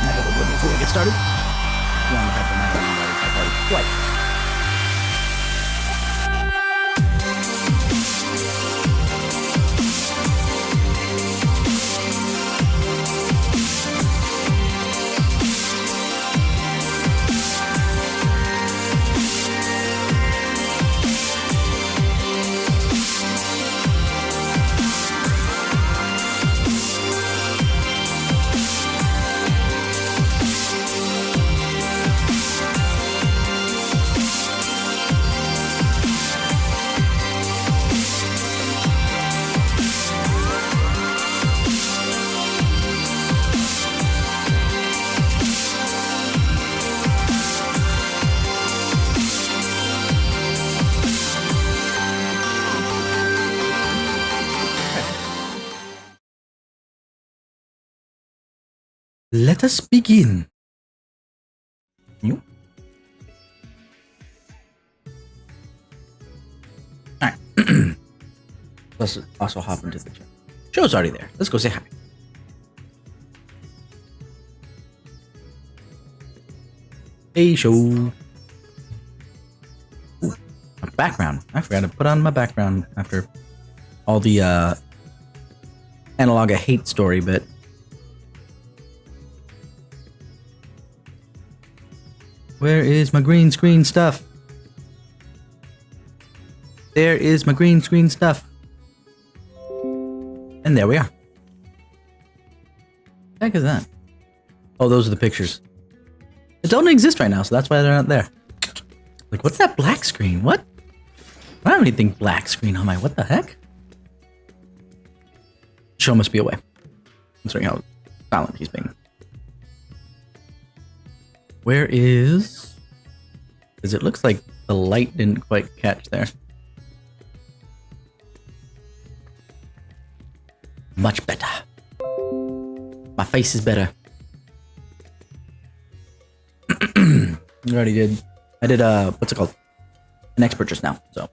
snack a little bit before we get started. Long pepper, not like. Let us begin. You? Alright. Let's also hop into the chat. Show's already there. Let's go say hi. Hey, show. Ooh, my background. I forgot to put on my background after all the analog I hate story, but where is my green screen stuff? There is my green screen stuff. And there we are. What the heck is that? Oh, those are the pictures. They don't exist right now, so that's why they're not there. Like, what's that black screen? What? I don't have anything black screen on my... What the heck? Show must be away. Considering how silent he's being. Where is... Because it looks like the light didn't quite catch there. Much better. My face is better. I already did. I did, what's it called? An expert just now, so.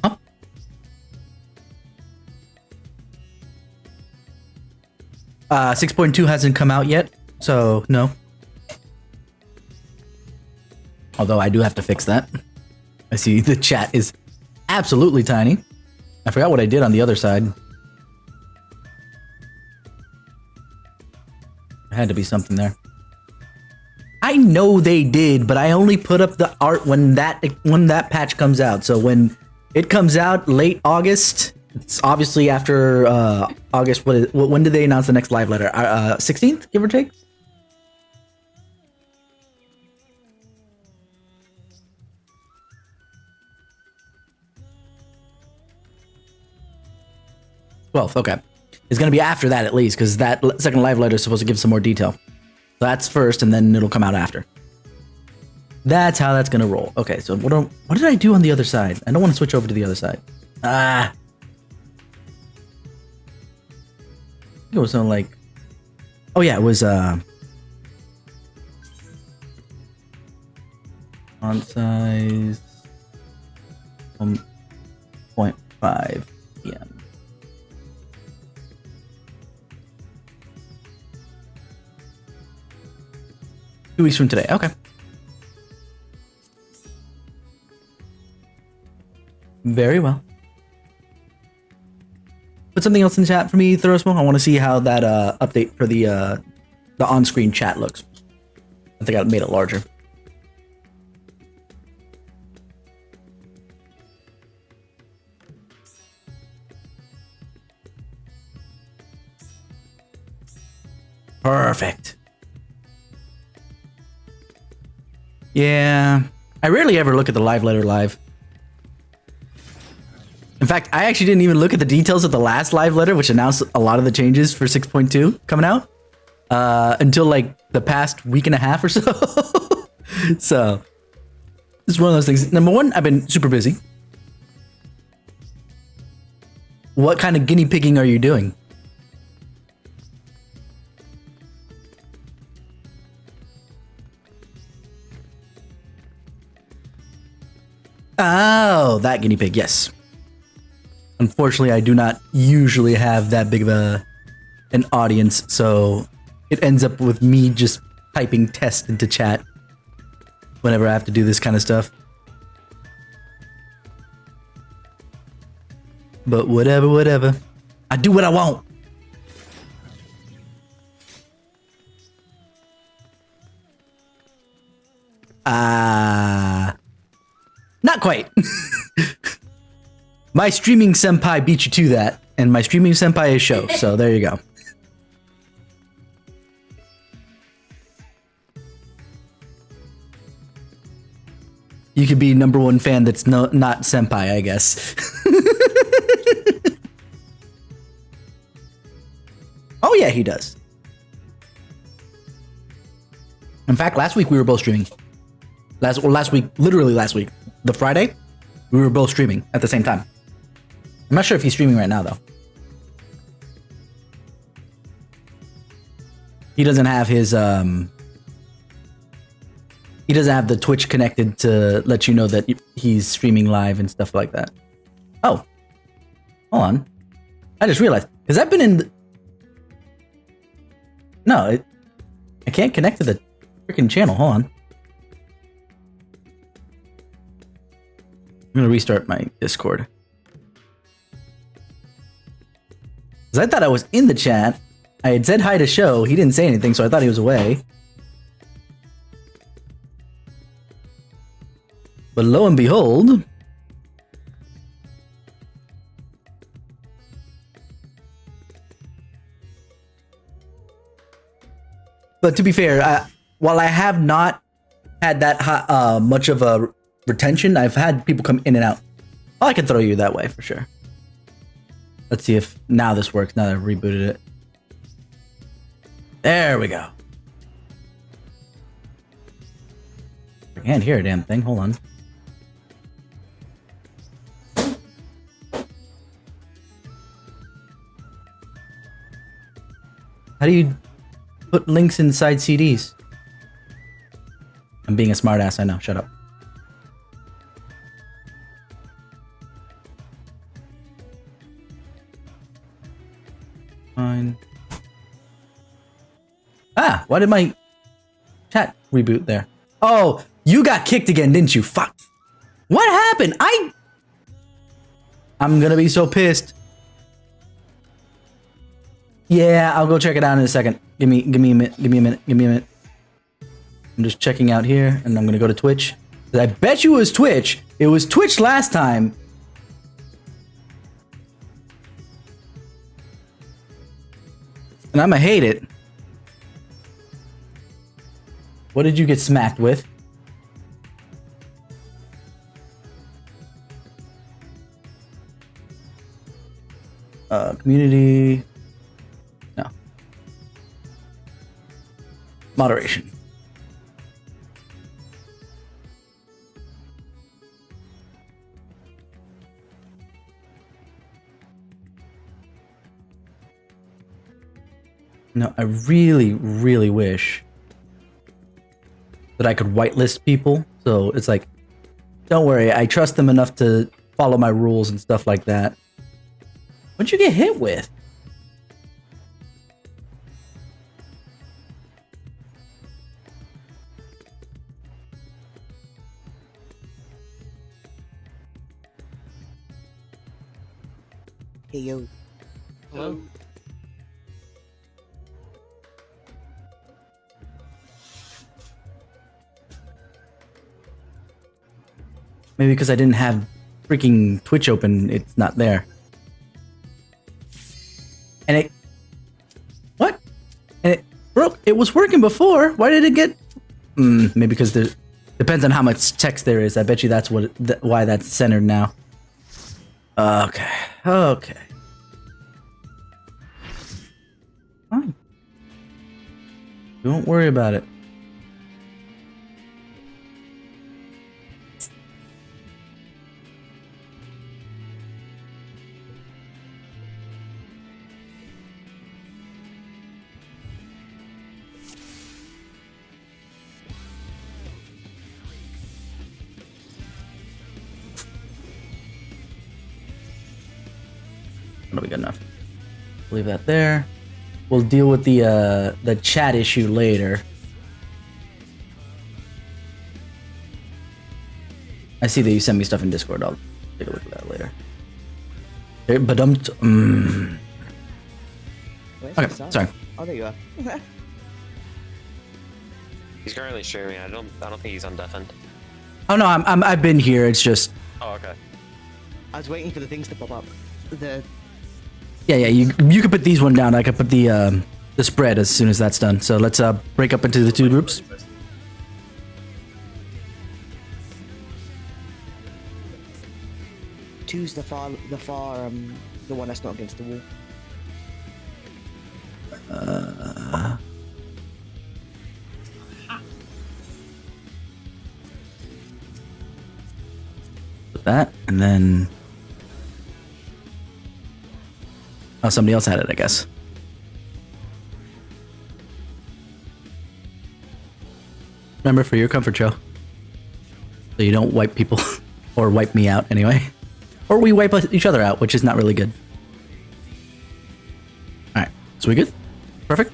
Huh? 6.2 hasn't come out yet, so no. Although I do have to fix that. I see the chat is absolutely tiny. I forgot what I did on the other side. There had to be something there. I know they did, but I only put up the art when that patch comes out. So when it comes out late August, it's obviously after August. When did they announce the next live letter? 16th, give or take. Well, okay. It's going to be after that at least, because that second live letter is supposed to give some more detail. So that's first, and then it'll come out after. That's how that's going to roll. Okay, so what did I do on the other side? I don't want to switch over to the other side. I think it was something like... Oh yeah, it was... font size... 1.5 PM. Two weeks from today. Okay. Very well. Put something else in the chat for me, Thorosmo. I want to see how that update for the on-screen chat looks. I think I made it larger. Perfect. Yeah, I rarely ever look at the live letter live. In fact, I actually didn't even look at the details of the last live letter, which announced a lot of the changes for 6.2 coming out, until like the past week and a half or so. So, this is one of those things. Number one, I've been super busy. What kind of guinea pigging are you doing? Oh, that guinea pig, yes. Unfortunately, I do not usually have that big of an audience, so it ends up with me just typing test into chat whenever I have to do this kind of stuff. But whatever. I do what I want. Not quite. My streaming senpai beat you to that, and my streaming senpai is Show, so there you go. You could be #1 fan that's not senpai, I guess. Oh yeah, he does. In fact, last week we were both streaming. Last week, literally last week, the Friday, we were both streaming at the same time. I'm not sure if he's streaming right now though. He doesn't have his he doesn't have the Twitch connected to let you know that he's streaming live and stuff like that. Oh, hold on. I just realized, because I've been in the... No, I can't connect to the freaking channel. Hold on. I'm gonna restart my Discord. Because I thought I was in the chat. I had said hi to Show. He didn't say anything, so I thought he was away. But lo and behold... But to be fair, while I have not had that much of a retention, I've had people come in and out. Oh, I can throw you that way for sure. Let's see if now this works, now that I've rebooted it. There we go. I can't hear a damn thing, hold on. How do you put links inside CDs? I'm being a smartass, I know, shut up. Fine. Ah, why did my chat reboot there? Oh, you got kicked again, didn't you? Fuck. What happened? I'm gonna be so pissed. Yeah, I'll go check it out in a second. Give me a minute. I'm just checking out here, and I'm gonna go to Twitch. I bet you it was Twitch. It was Twitch last time. And I'ma hate it. What did you get smacked with? Community... No. Moderation. No, I really, really wish that I could whitelist people. So it's like, don't worry, I trust them enough to follow my rules and stuff like that. What'd you get hit with? Hey, yo. Hello? Maybe because I didn't have freaking Twitch open, it's not there. And it... What? And it broke. It was working before. Why did it get... maybe because there... Depends on how much text there is. I bet you that's what why that's centered now. Okay. Okay. Fine. Don't worry about it. That'll be good enough. Leave that there. We'll deal with the chat issue later. I see that you sent me stuff in Discord. I'll take a look at that later. But okay, sorry. Oh, there you are. He's currently streaming. I don't think he's on deafened. Oh no, I've been here. It's just. Oh, okay. I was waiting for the things to pop up. Yeah. You could put these one down. I could put the spread as soon as that's done. So let's break up into the two groups. Two's the one that's not against the wall. Put that, and then. Oh, somebody else had it, I guess. Remember, for your comfort, Joe. So you don't wipe people, or wipe me out anyway. Or we wipe each other out, which is not really good. Alright, so we good? Perfect?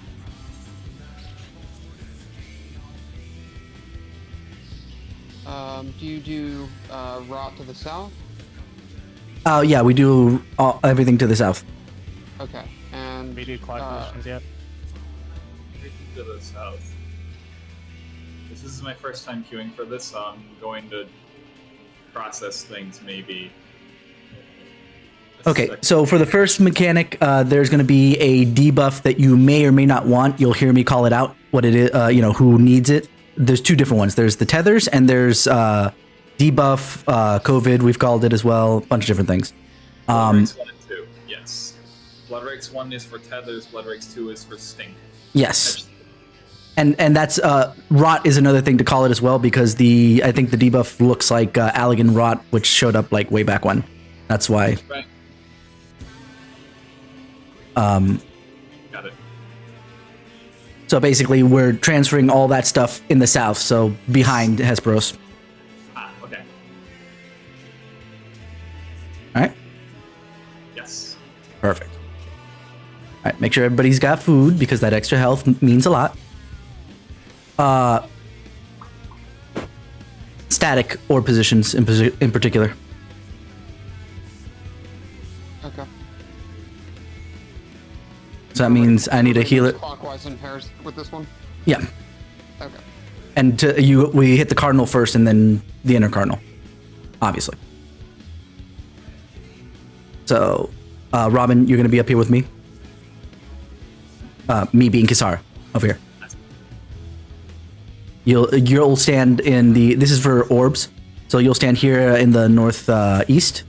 Do you do rot to the south? Yeah, we do everything to the south. Okay, and We do clock positions yet? Everything to the south. This is my first time queuing for this, so I'm going to process things maybe. Okay, so for the first mechanic, there's going to be a debuff that you may or may not want. You'll hear me call it out, what it is, who needs it. There's two different ones. There's the tethers, and there's debuff, COVID, we've called it as well, a bunch of different things. Blood Rakes 1 and 2, yes. Blood Rakes 1 is for tethers, Blood Rakes 2 is for stink. Yes. And that's, rot is another thing to call it as well, because I think the debuff looks like Allegan Rot, which showed up like way back when. That's why. Right. Got it. So basically, we're transferring all that stuff in the south, so behind Hesperos. Okay. All right. Yes. Perfect. All right, make sure everybody's got food because that extra health means a lot. Static or positions in particular. okay. So that means I need to heal it. Clockwise in pairs with this one. Yeah. Okay. And we hit the cardinal first and then the inner cardinal, obviously. So, Robin, you're going to be up here with me. Me being Kisara, over here. You'll stand in this is for orbs, so you'll stand here in the north east,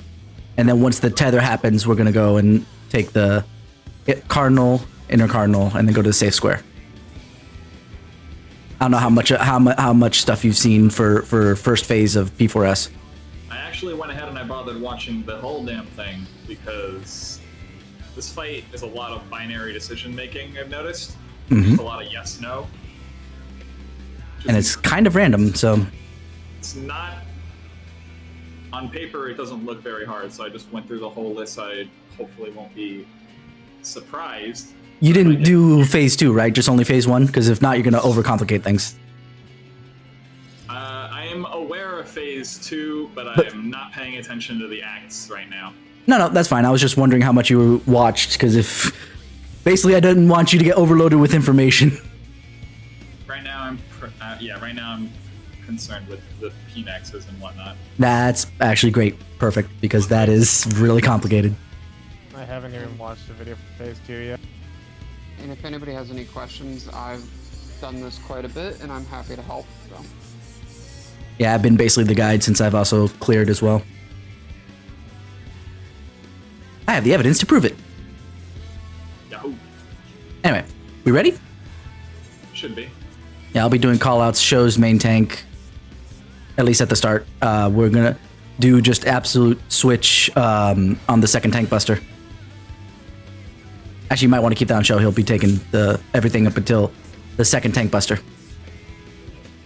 and then once the tether happens, we're going to go and take the cardinal, inner cardinal, and then go to the safe square. I don't know how much stuff you've seen for first phase of P4S. I actually went ahead and I bothered watching the whole damn thing because this fight is a lot of binary decision making, I've noticed. Just a lot of yes, no. And it's kind of random, so... It's not... On paper, it doesn't look very hard, so I just went through the whole list. I hopefully won't be surprised. You didn't do phase 2, right? Just only phase 1? Because if not, you're going to overcomplicate things. I am aware of phase 2, but I am not paying attention to the acts right now. No, that's fine. I was just wondering how much you watched, because if... Basically, I didn't want you to get overloaded with information. Right now, I'm concerned with the Pnaxes and whatnot. That's actually great. Perfect, because that is really complicated. I haven't even watched the video for phase 2 yet. And if anybody has any questions, I've done this quite a bit, and I'm happy to help. So. Yeah, I've been basically the guide since I've also cleared as well. I have the evidence to prove it. Yahoo! Anyway, we ready? Should be. Yeah, I'll be doing callouts, shows, main tank, at least at the start. We're gonna do just absolute switch on the second tank buster. Actually, you might want to keep that on show. He'll be taking everything up until the second tank buster.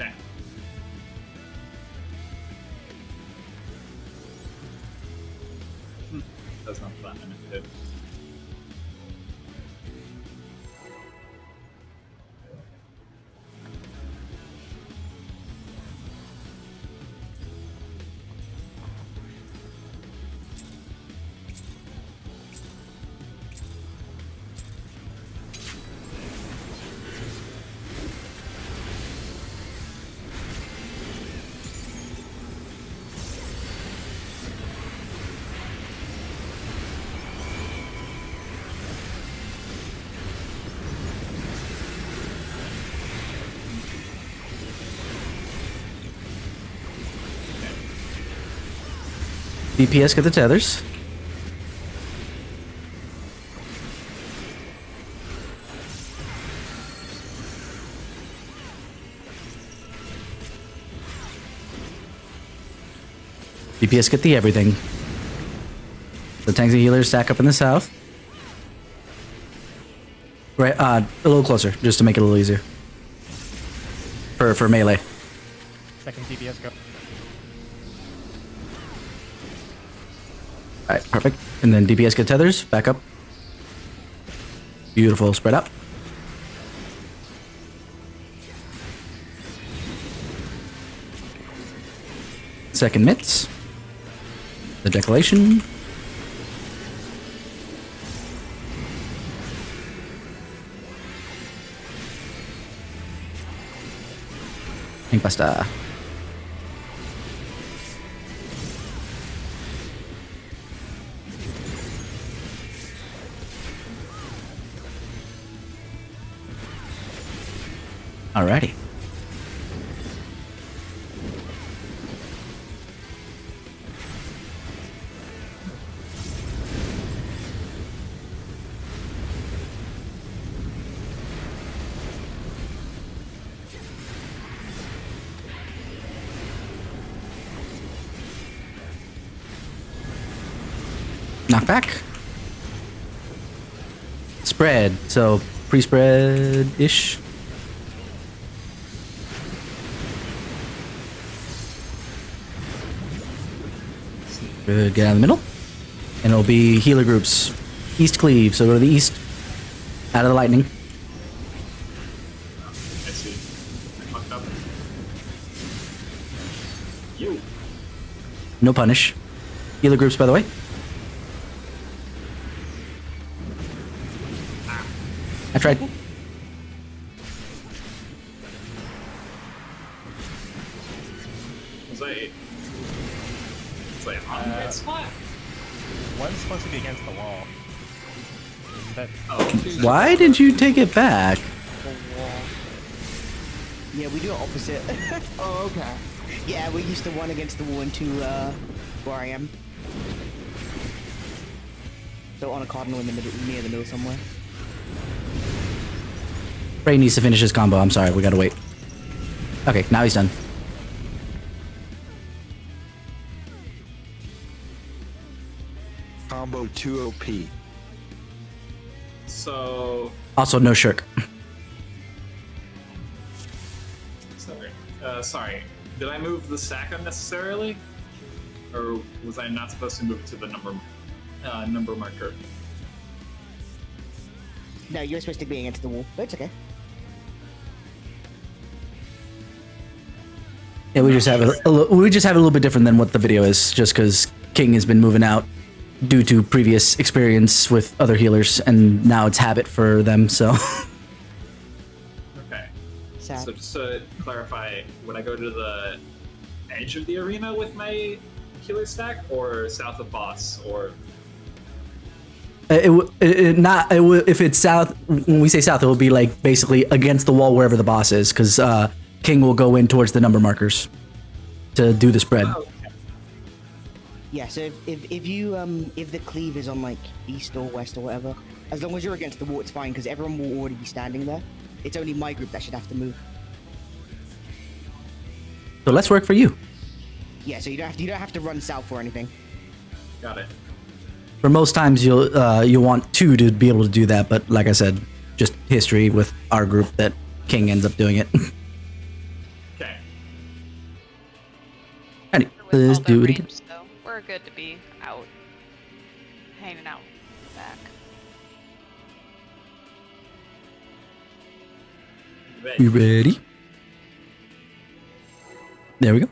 Okay. That's not fun. I meant to hit. DPS get the tethers. DPS get the everything. The tanks and healers stack up in the south. Right, a little closer, just to make it a little easier. For melee. Second DPS go. Alright, perfect. And then DPS get tethers, back up. Beautiful, spread out. Second mitts. Ejaculation. Ink pasta. Alrighty. Knockback. Spread. So pre-spread-ish. Good. Get out of the middle. And it'll be healer groups. East cleave. So go to the east. Out of the lightning. I see. I fucked up. You. No punish. Healer groups, by the way. I tried. Was I on the right spot? One's supposed to be against the wall. But Oh. Why did you take it back? Yeah, we do it opposite. Oh, okay. Yeah, we used to one against the wall and two where I am. So on a cardinal in the middle, near the middle somewhere. Ray needs to finish his combo. I'm sorry, we gotta wait. Okay, now he's done. Combo 2 OP. So. Also, no shirk. Sorry. Did I move the stack unnecessarily? Or was I not supposed to move to the number marker? No, you're supposed to be against the wall, but it's okay. Yeah, we just have it. We just have it a little bit different than what the video is, just because King has been moving out due to previous experience with other healers, and now it's habit for them. So. Okay. Sad. So just to clarify, would I go to the edge of the arena with my healer stack, or south of boss, or? If it's south, when we say south, it will be like basically against the wall wherever the boss is, because King will go in towards the number markers to do the spread. Oh, Yeah, so if you if the cleave is on like east or west or whatever, as long as you're against the wall, it's fine because everyone will already be standing there. It's only my group that should have to move. So let's work for you. Yeah, so you don't have to run south or anything. got it. For most times, you'll want two to be able to do that, but like I said, just history with our group that King ends up doing it. Okay. Alrighty, With all let's their do it again. range, though, we're good to be out, hanging out back. You ready? There we go.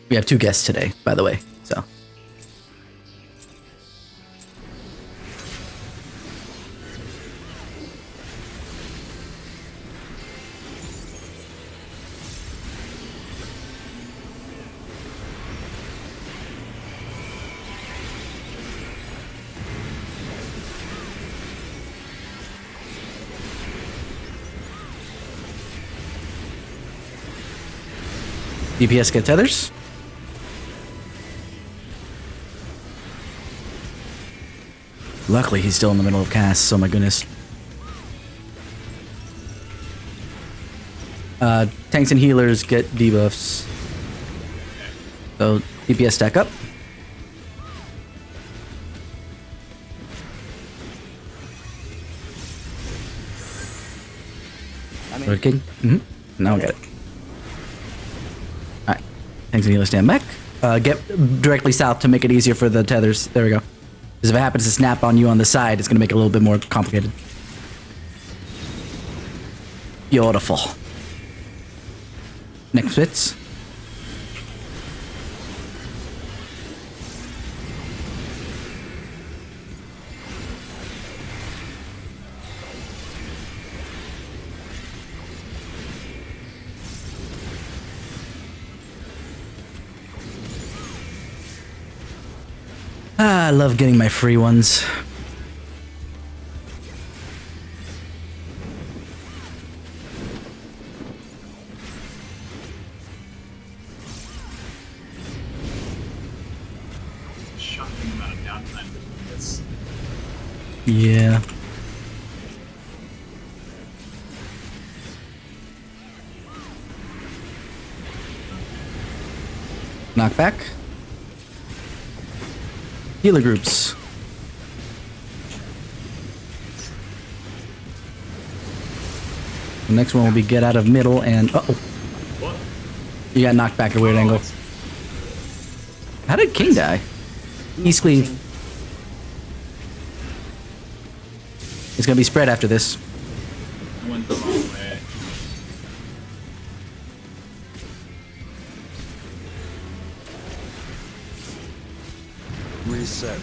We have two guests today, by the way, so. DPS get tethers. Luckily, he's still in the middle of cast, so my goodness. Tanks and healers get debuffs. So, DPS stack up. Road King. Now I get it. Alright. Tanks and healers stand back. Get directly south to make it easier for the tethers. There we go. Because if it happens to snap on you on the side, it's going to make it a little bit more complicated. Beautiful. Next fits. I love getting my free ones. Shocking amount of downtime between this. Yeah. Knockback. Healer groups. The next one will be get out of middle and uh-oh. What? You got knocked back at a weird angle. How did King die? East cleave. It's gonna be spread after this. I went the wrong way. Reset.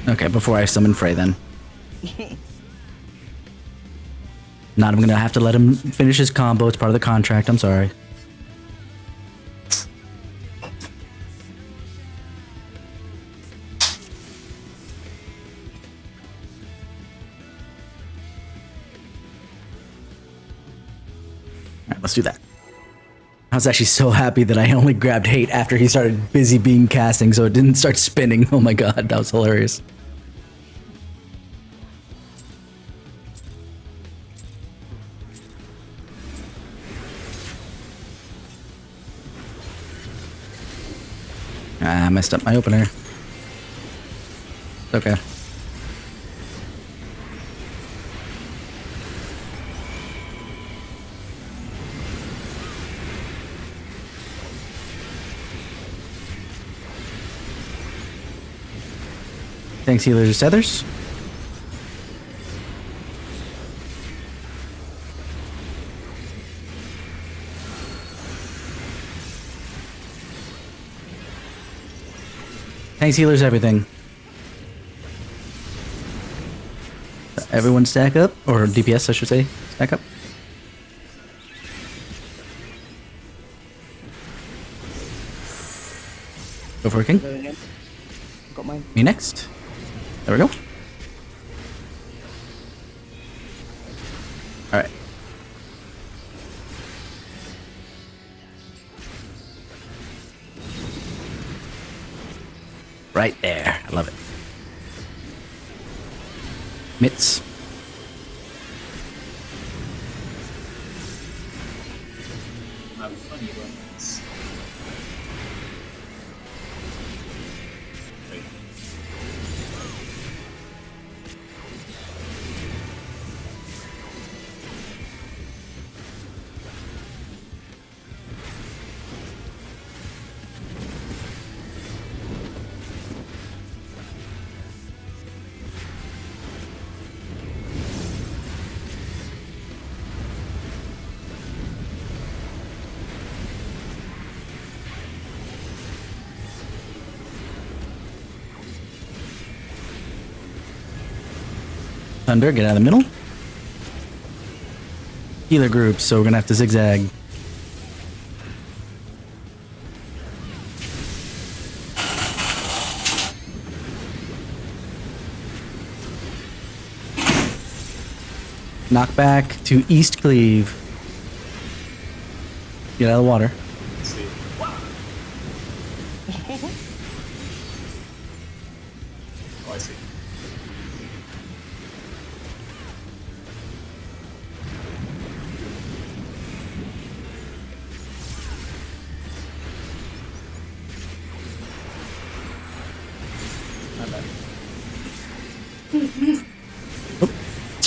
Okay, before I summon Frey then. Not, I'm gonna have to let him finish his combo. It's part of the contract. I'm sorry. Alright, let's do that. I was actually so happy that I only grabbed hate after he started busy being casting, so it didn't start spinning. Oh my god, that was hilarious. Ah, I messed up my opener. It's okay. Thanks, healers, tethers. Thanks, healers, everything. Everyone stack up, or DPS, I should say, stack up. Go for it, King. Going in. Got mine. Me next. There we go. Alright. Right there. I love it. Mitts. Have funny weapons. Wait. Thunder, get out of the middle. Healer groups, so we're gonna have to zigzag. Knockback to East Cleave. Get out of the water. Stay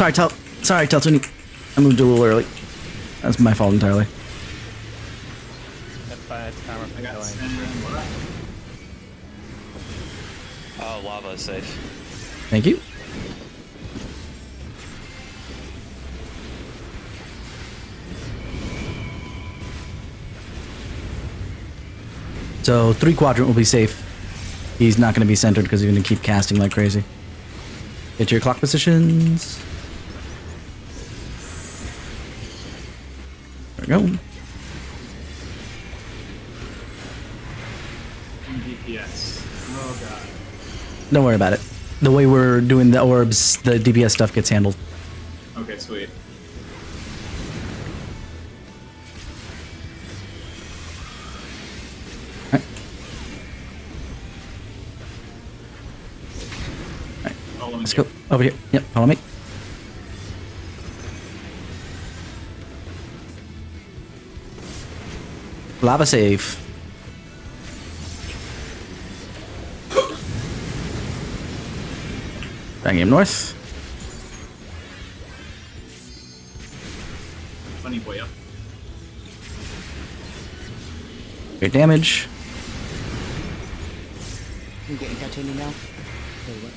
Sorry, Teltuni. I moved a little early. That's my fault entirely. That's fine. It's timer for I got killing. sand left. Oh, lava is safe. Thank you. So 3 quadrant will be safe. He's not going to be centered because he's going to keep casting like crazy. Get to your clock positions. There we go. DPS. Oh god. Don't worry about it. The way we're doing the orbs, the DPS stuff gets handled. Okay, sweet. Follow me. Let's go over here. Yep, follow me. Lava save. Bang him north. Funny boy up. Great damage. I'm getting Tatooine now. There you go.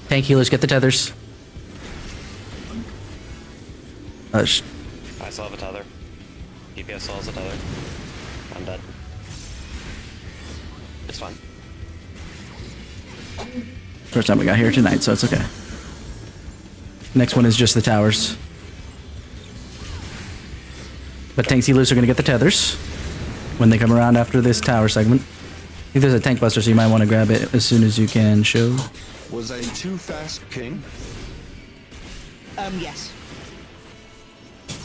Tank healers, get the tethers. I still have a tether. DPS still has a tether. I'm dead. It's fine. First time we got here tonight, so it's okay. Next one is just the towers. But tank healers are going to get the tethers when they come around after this tower segment. I think there's a tank buster, so you might want to grab it as soon as you can show. Was I too fast, King? Yes.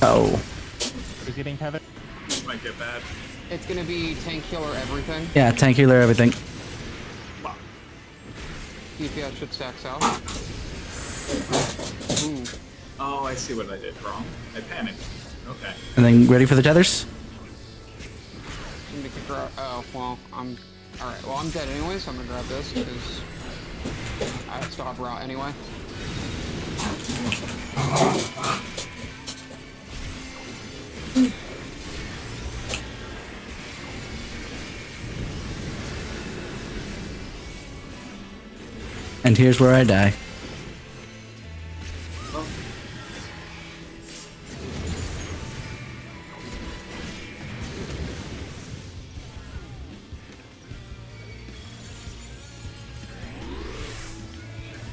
Oh. Who's getting tethered? This might get bad. It's gonna be tank killer everything. Yeah, tank healer, everything. Wow. DPS should stack south. Ooh. Oh, I see what I did wrong. I panicked. Okay. And then ready for the tethers? Somebody could grab. Oh, well, I'm. Alright, well, I'm dead anyway, so I'm gonna grab this because I still have route anyway. And here's where I die.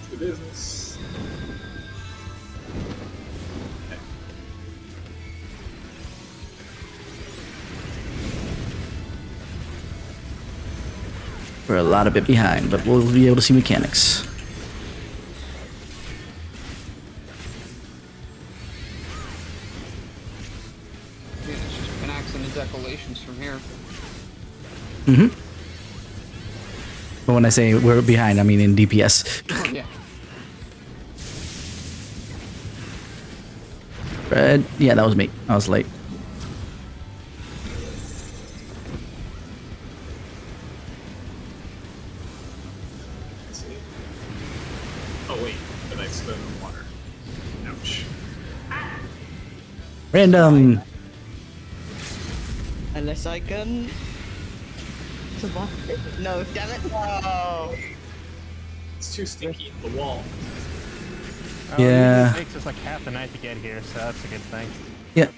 The business. Okay. We're a lot of bit behind, but we'll be able to see mechanics. Yeah, it's just Panax and the Decolations from here. Mm-hmm. But when I say we're behind, I mean in DPS. Oh, yeah. Red, yeah, that was me. I was late. Let's see. Oh wait, but I stood in the water. Ouch. Random. Unless I can survive it. No, damn it. No. It's too stinky. The wall. Oh, Yeah. It takes us like half the night to get here, so that's a good thing. Yeah.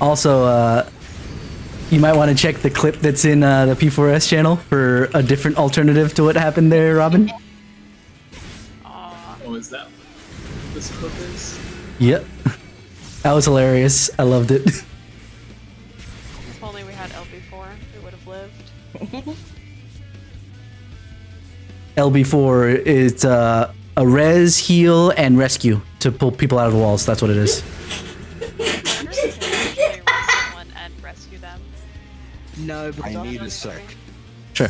Also, you might want to check the clip that's in the P4S channel for a different alternative to what happened there, Robin. Oh, is that what this clip is? Yep. That was hilarious. I loved it. If only we had LB4, we would have lived. LB4 is a res, heal, and rescue to pull people out of the walls. That's what it is. I wonder if we can actually res someone and rescue them. No, because I need a sec. Sure.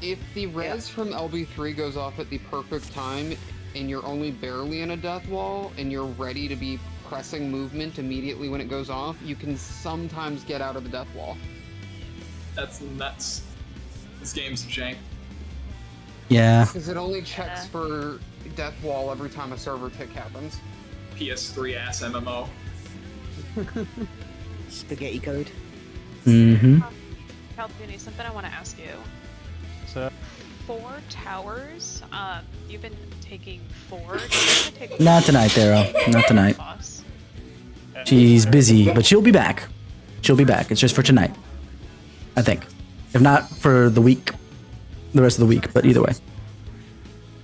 If the res from LB3 goes off at the perfect time, and you're only barely in a death wall, and you're ready to be pressing movement immediately when it goes off, you can sometimes get out of the death wall. That's nuts. This game's jank. Yeah. Because it only checks for death wall every time a server tick happens. PS3 ass MMO. Spaghetti code. Mm-hmm. Calpuni, something I want to ask you. So 4 towers. You've been taking 4. Do you wanna take Not tonight, Thero. Not tonight. boss? She's busy, but she'll be back. She'll be back. It's just for tonight, I think. If not for the week, the rest of the week. But either way,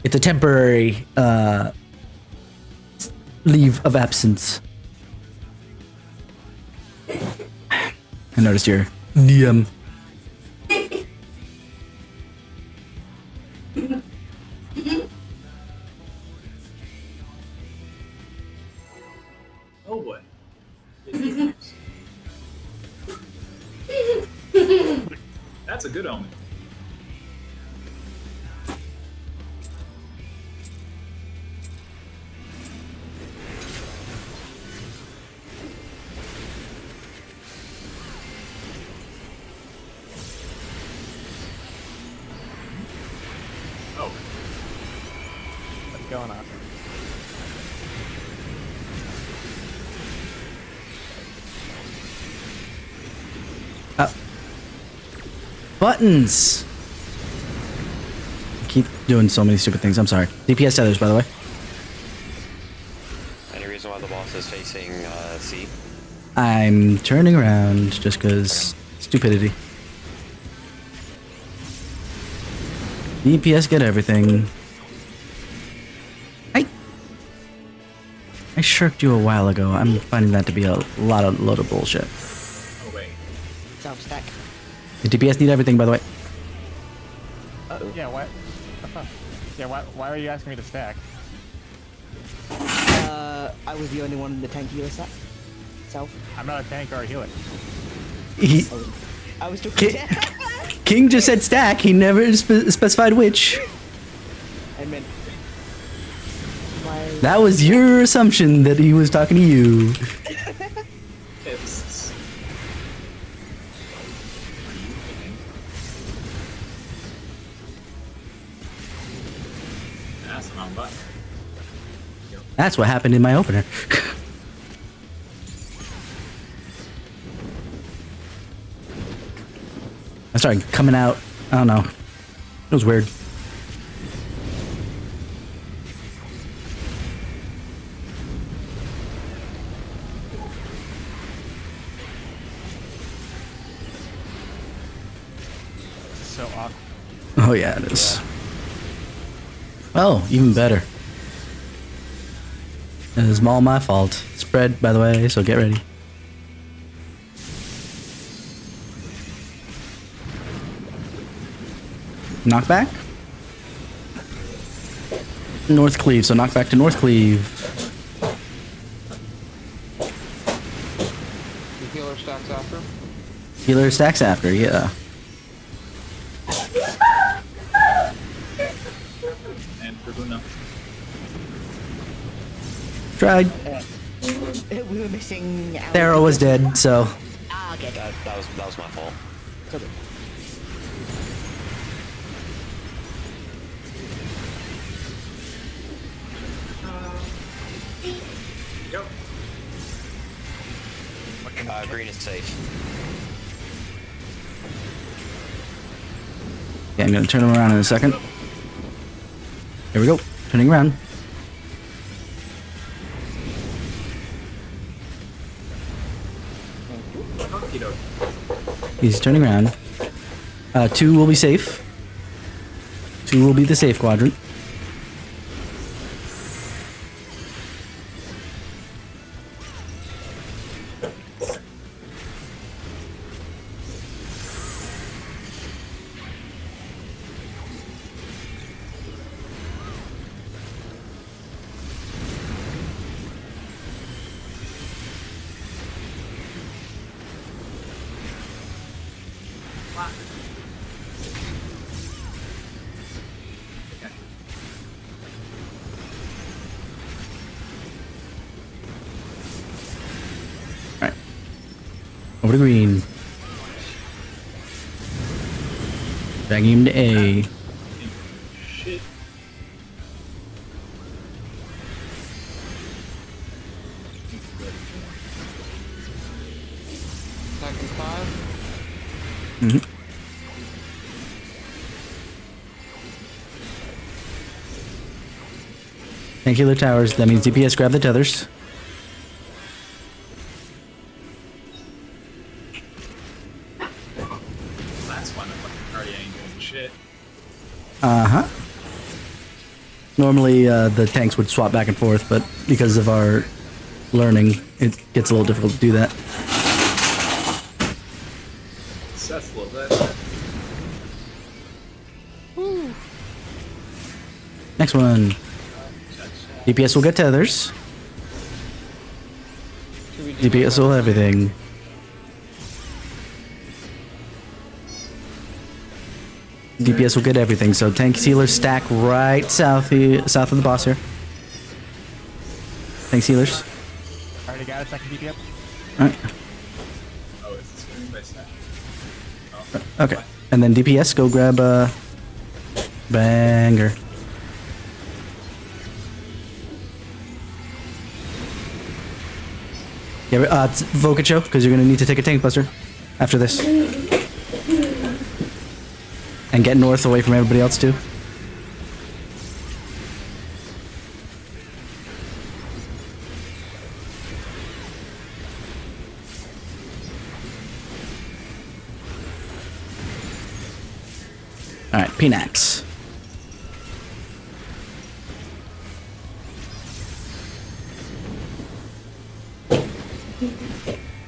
it's a temporary leave of absence. I noticed your DM. Oh boy. That's a good omen. Oh, what's going on? Buttons. I keep doing so many stupid things. I'm sorry. DPS tethers, by the way. Any reason why the boss is facing C? I'm turning around just because stupidity. DPS get everything. I shirked you a while ago. I'm finding that to be a load of bullshit. oh wait. Self-stack. The DPS need everything, by the way. Yeah, what? Yeah, why are you asking me to stack? I was the only one in the tank healer set. Self. I'm not a tank or a healer. He, I was talking King just said stack. He never specified which. I meant... My... That was your assumption that he was talking to you. It's... That's the wrong button. That's what happened in my opener. I started coming out. I don't know. It was weird. So awkward. Oh yeah, it is. Oh, even better. It is all my fault. Spread, by the way, so get ready. Knockback? North Cleave, so knockback to North Cleave. The healer stacks after. Healer stacks after, yeah. And for Luna. Tried. we were missing... Thero was dead, so... Ah, okay. That was my fault. So good. Go. Green is safe. Yeah, I'm gonna turn him around in a second. Here we go. Turning around. Okie doke. He's turning around. 2 will be safe. 2 will be the safe quadrant. Over to green. Dragging him to A. Shit. Second 5. Mm-hmm. Tank healer towers. That means DPS grab the tethers. That's fun. The fucking party ain't doing shit. Uh-huh. Normally, the tanks would swap back and forth, but because of our learning, it gets a little difficult to do that. Seth loves that. Next one. DPS will get tethers. Should we do DPS will everything. DPS will get everything, so tank healers stack right south of the boss here. Tank healers. Already got a second DPS. Alright. Oh, is this going by stack? Okay. And then DPS, go grab a banger. Yeah, Vokacho, because you're gonna need to take a tank buster after this. And get north away from everybody else too. Alright, Pnax.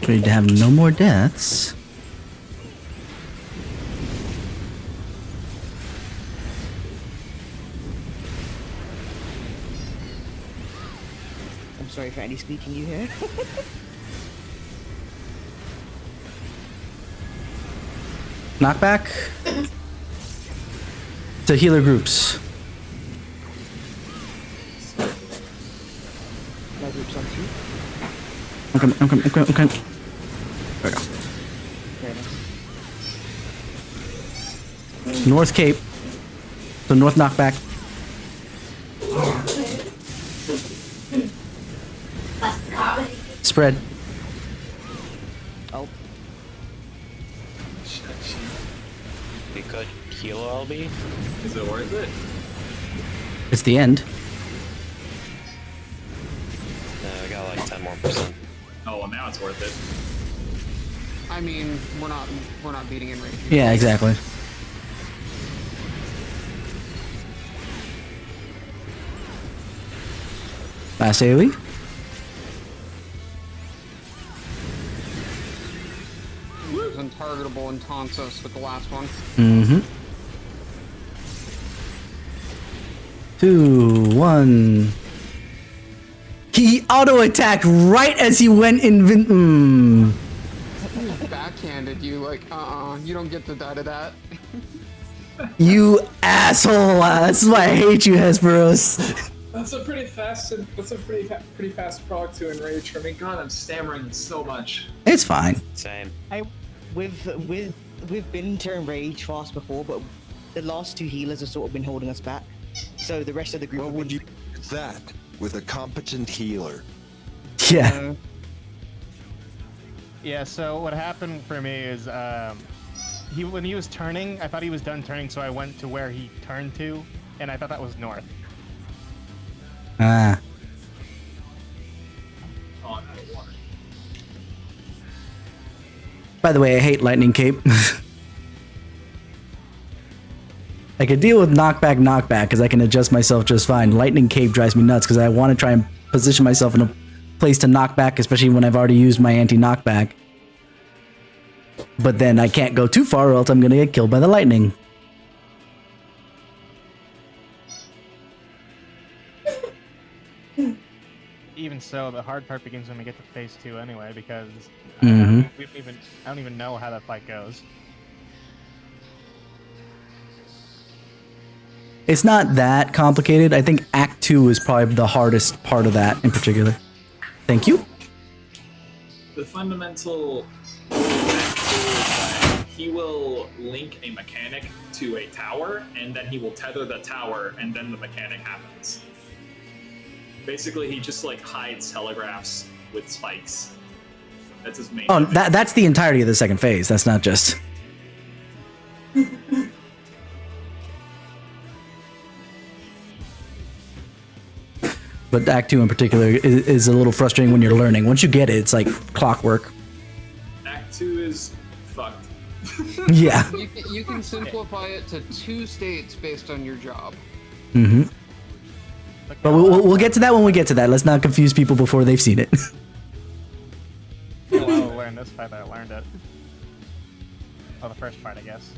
We need to have no more deaths. I'm sorry for any speaking you here. Knockback to healer groups. My group's on 2. I'm coming. There we go. Very nice. North Cape. So North knockback. Spread. Oh, We could heal LB. Is it worth it? It's the end. I got like 10 more %. Oh, well, now it's worth it. I mean, we're not beating in range. Yeah, exactly. Last AoE. He was untargetable and taunts us with the last one. Mm-hmm. 2, 1. He auto-attacked right as he went in. Backhanded you like, you don't get to die to that. You asshole! That's why I hate you, Hesperos. That's a pretty fast. That's a pretty fast proc to enrage for me. God, I'm stammering so much. It's fine. Same. we've been to enrage fast before, but the last 2 healers have sort of been holding us back. So the rest of the group. What would you do with that with a competent healer? Yeah. Yeah, so what happened for me is when he was turning, I thought he was done turning, so I went to where he turned to, and I thought that was north. Ah. Oh, I'm out of water. By the way, I hate Lightning Cape. I could deal with knockback because I can adjust myself just fine. Lightning Cape drives me nuts because I want to try and position myself in a place to knock back, especially when I've already used my anti-knockback. But then I can't go too far or else I'm going to get killed by the lightning. Even so, the hard part begins when we get to phase 2 anyway, because Mhm. I don't even know how that fight goes. It's not that complicated. I think Act 2 is probably the hardest part of that in particular. Thank you. The fundamental he will link a mechanic to a tower, and then he will tether the tower, and then the mechanic happens. Basically, he just like hides telegraphs with spikes. That's his main. Oh, gimmick. that's the entirety of the second phase. That's not just. But Act 2 in particular is a little frustrating when you're learning. Once you get it, it's like clockwork. Act 2 is fucked. Yeah. You can simplify it to 2 states based on your job. Mm-hmm. But we'll get to that when we get to that. Let's not confuse people before they've seen it. Oh, I'll learn this part that I learned it. Well, the first part, I guess.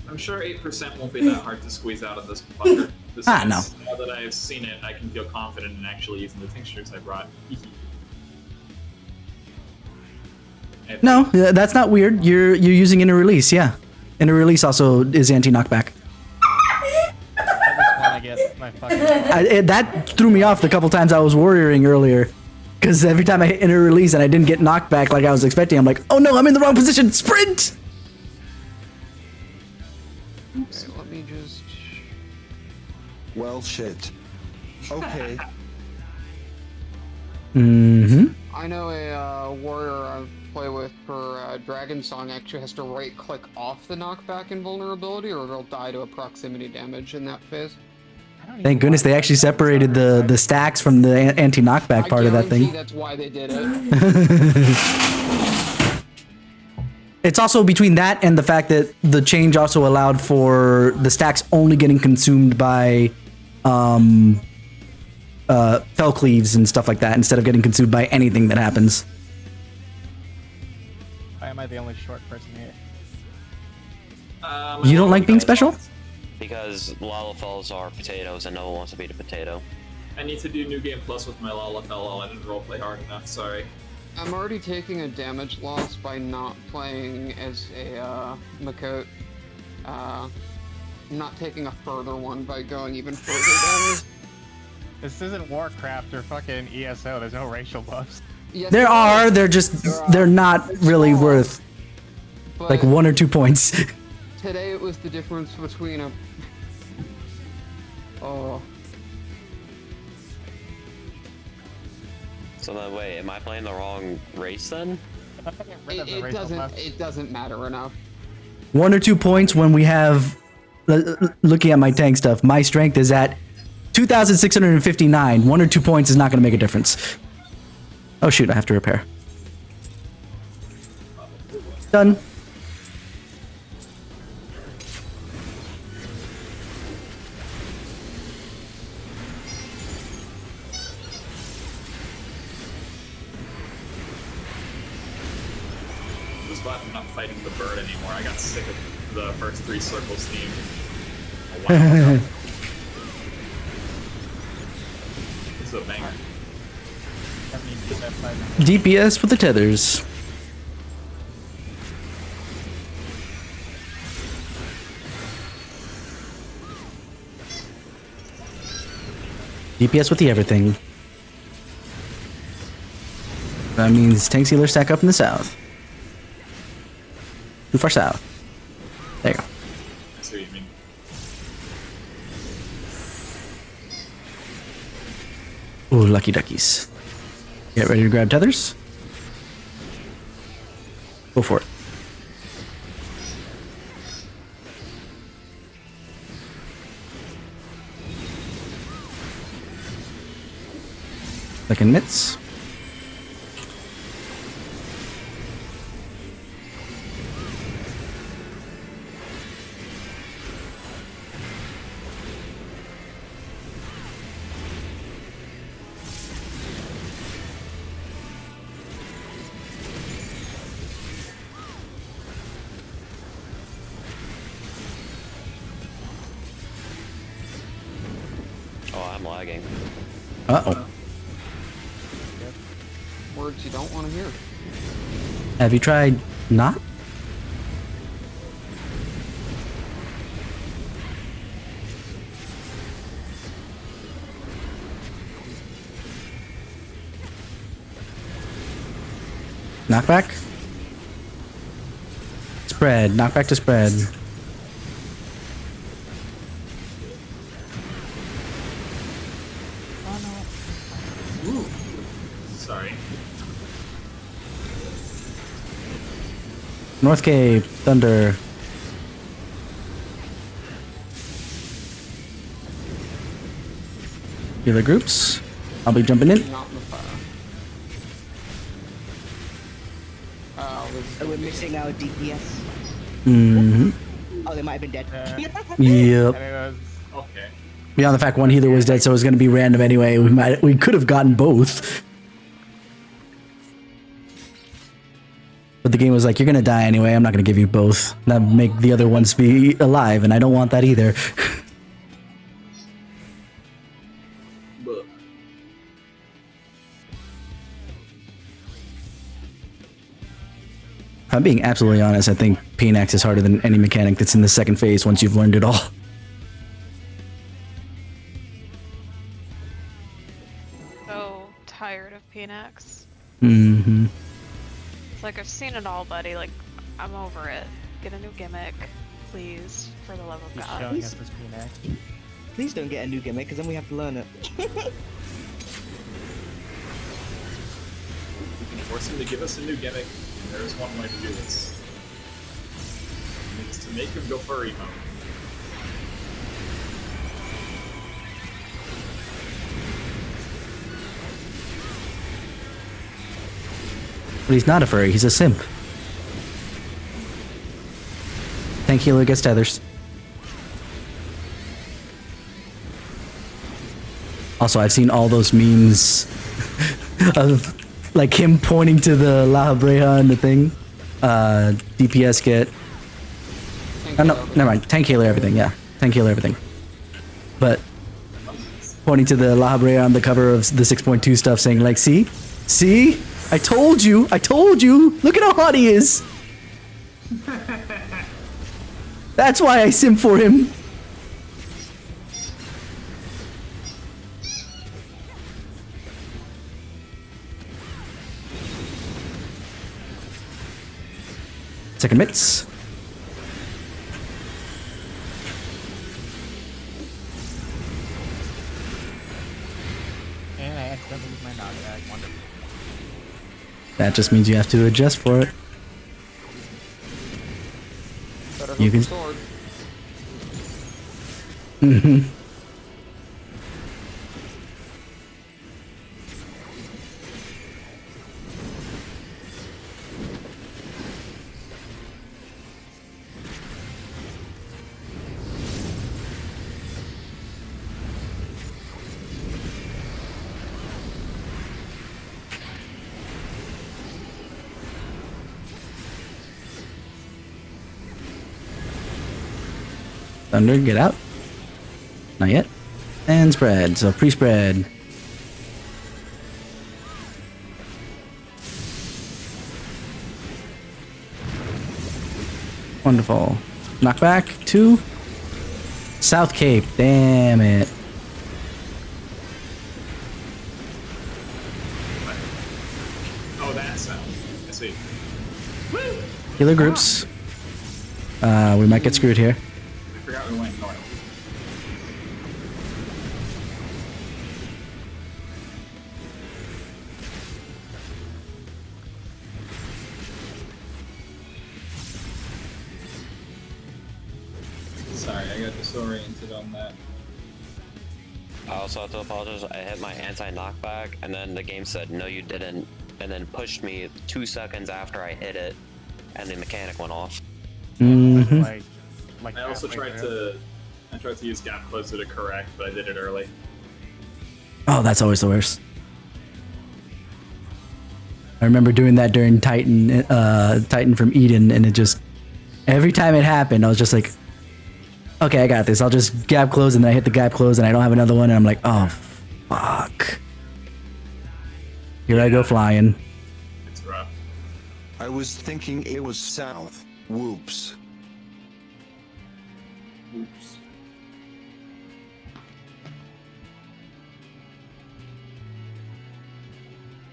I'm sure 8% won't be that hard to squeeze out of this fucker. No. Now that I've seen it, I can feel confident in actually using the tinctures I brought. No, that's not weird. You're using inner release, yeah. Inner release also is anti-knockback. I just want to get my fucking... That threw me off the couple times I was warrioring earlier. Because every time I hit inner release and I didn't get knocked back like I was expecting, I'm like, oh no, I'm in the wrong position. Sprint! Okay, let me just... Well, shit. Okay. Mm-hmm. I know a warrior I play with for Dragon Song actually has to right-click off the knockback invulnerability, or they'll die to a proximity damage in that phase. Thank goodness they actually separated the stacks from the anti-knockback part of that thing. That's why they did it. It's also between that and the fact that the change also allowed for the stacks only getting consumed by fell cleaves and stuff like that instead of getting consumed by anything that happens. Why am I the only short person here? You don't like being special? Because Lalafels are potatoes and no one wants to be the potato. I need to do New Game Plus with my Lalafell. I didn't roleplay hard enough, sorry. I'm already taking a damage loss by not playing as a Makot. I'm not taking a further one by going even further down. This isn't Warcraft or fucking ESO. There's no racial buffs. Yes, There are, they're not really worth but like 1 or 2 points. today it was the difference between a... Oh. So then, wait, am I playing the wrong race then? It doesn't matter enough. 1 or 2 points when we have, looking at my tank stuff, my strength is at 2,659. 1 or 2 points is not going to make a difference. Oh shoot, I have to repair. Done. Just glad I'm not fighting the bird anymore. I got sick of the first 3 circles theme a while ago. This is a banger. DPS with the tethers. DPS with the everything. That means tank sealers stack up in the south. Too far south. There you go. I see what you mean. Ooh, lucky duckies. Get ready to grab tethers. Go for it. Second mitts. Oh, I'm lagging. Uh-oh. Words you don't want to hear. Have you tried not? Knockback? spread. Knockback to spread. Ooh. Sorry. North Cape. Thunder. Healer groups. I'll be jumping in. Not in the fire. Oh, we're missing our DPS. Mm-hmm. Oh, they might have been dead. Yep. And it was Okay. Beyond the fact one healer was dead, so it was going to be random anyway. We could have gotten both. But the game was like, you're going to die anyway. I'm not going to give you both. That make the other ones be alive, and I don't want that either. Ugh. If I'm being absolutely honest, I think Phoenix is harder than any mechanic that's in the second phase once you've learned it all. So tired of PNX. Mm-hmm. It's like I've seen it all, buddy. Like I'm over it. Get a new gimmick, please, for the love of God. showing us this P-Neck. Please don't get a new gimmick, because then we have to learn it. We can force him to give us a new gimmick. There is one way to do this. It's to make him go furry mode. But he's not a furry, he's a simp. Tank healer gets tethers. Also, I've seen all those memes of like him pointing to the La Habreja and the thing. DPS get... Oh, no, never mind. Tank healer everything, yeah. Tank healer everything. But pointing to the La Habreja on the cover of the 6.2 stuff saying like, see? See? I told you! I told you! Look at how hot he is! That's why I sim for him! Second mitts. And I accidentally used my knockback. Wonderful. That just means you have to adjust for it. Better You hook can- the sword. Mm-hmm. Thunder, get out. Not yet. And spread, so pre-spread. Wonderful. Knockback, 2. South Cape, damn it. Oh, that sound. I see. Healer groups. We might get screwed here. I forgot we went north. Sorry, I got disoriented on that. I also have to apologize. I hit my anti-knockback, and then the game said, no, you didn't, and then pushed me 2 seconds after I hit it, and the mechanic went off. Mm-hmm. Like I also halfway tried through. to use gap closer to correct, but I did it early. Oh, that's always the worst. I remember doing that during Titan from Eden, and it just... Every time it happened, I was just like, okay, I got this. I'll just gap close, and then I hit the gap close, and I don't have another one, and I'm like, oh, fuck. Here I go flying. It's rough. I was thinking it was south. Whoops. Oops.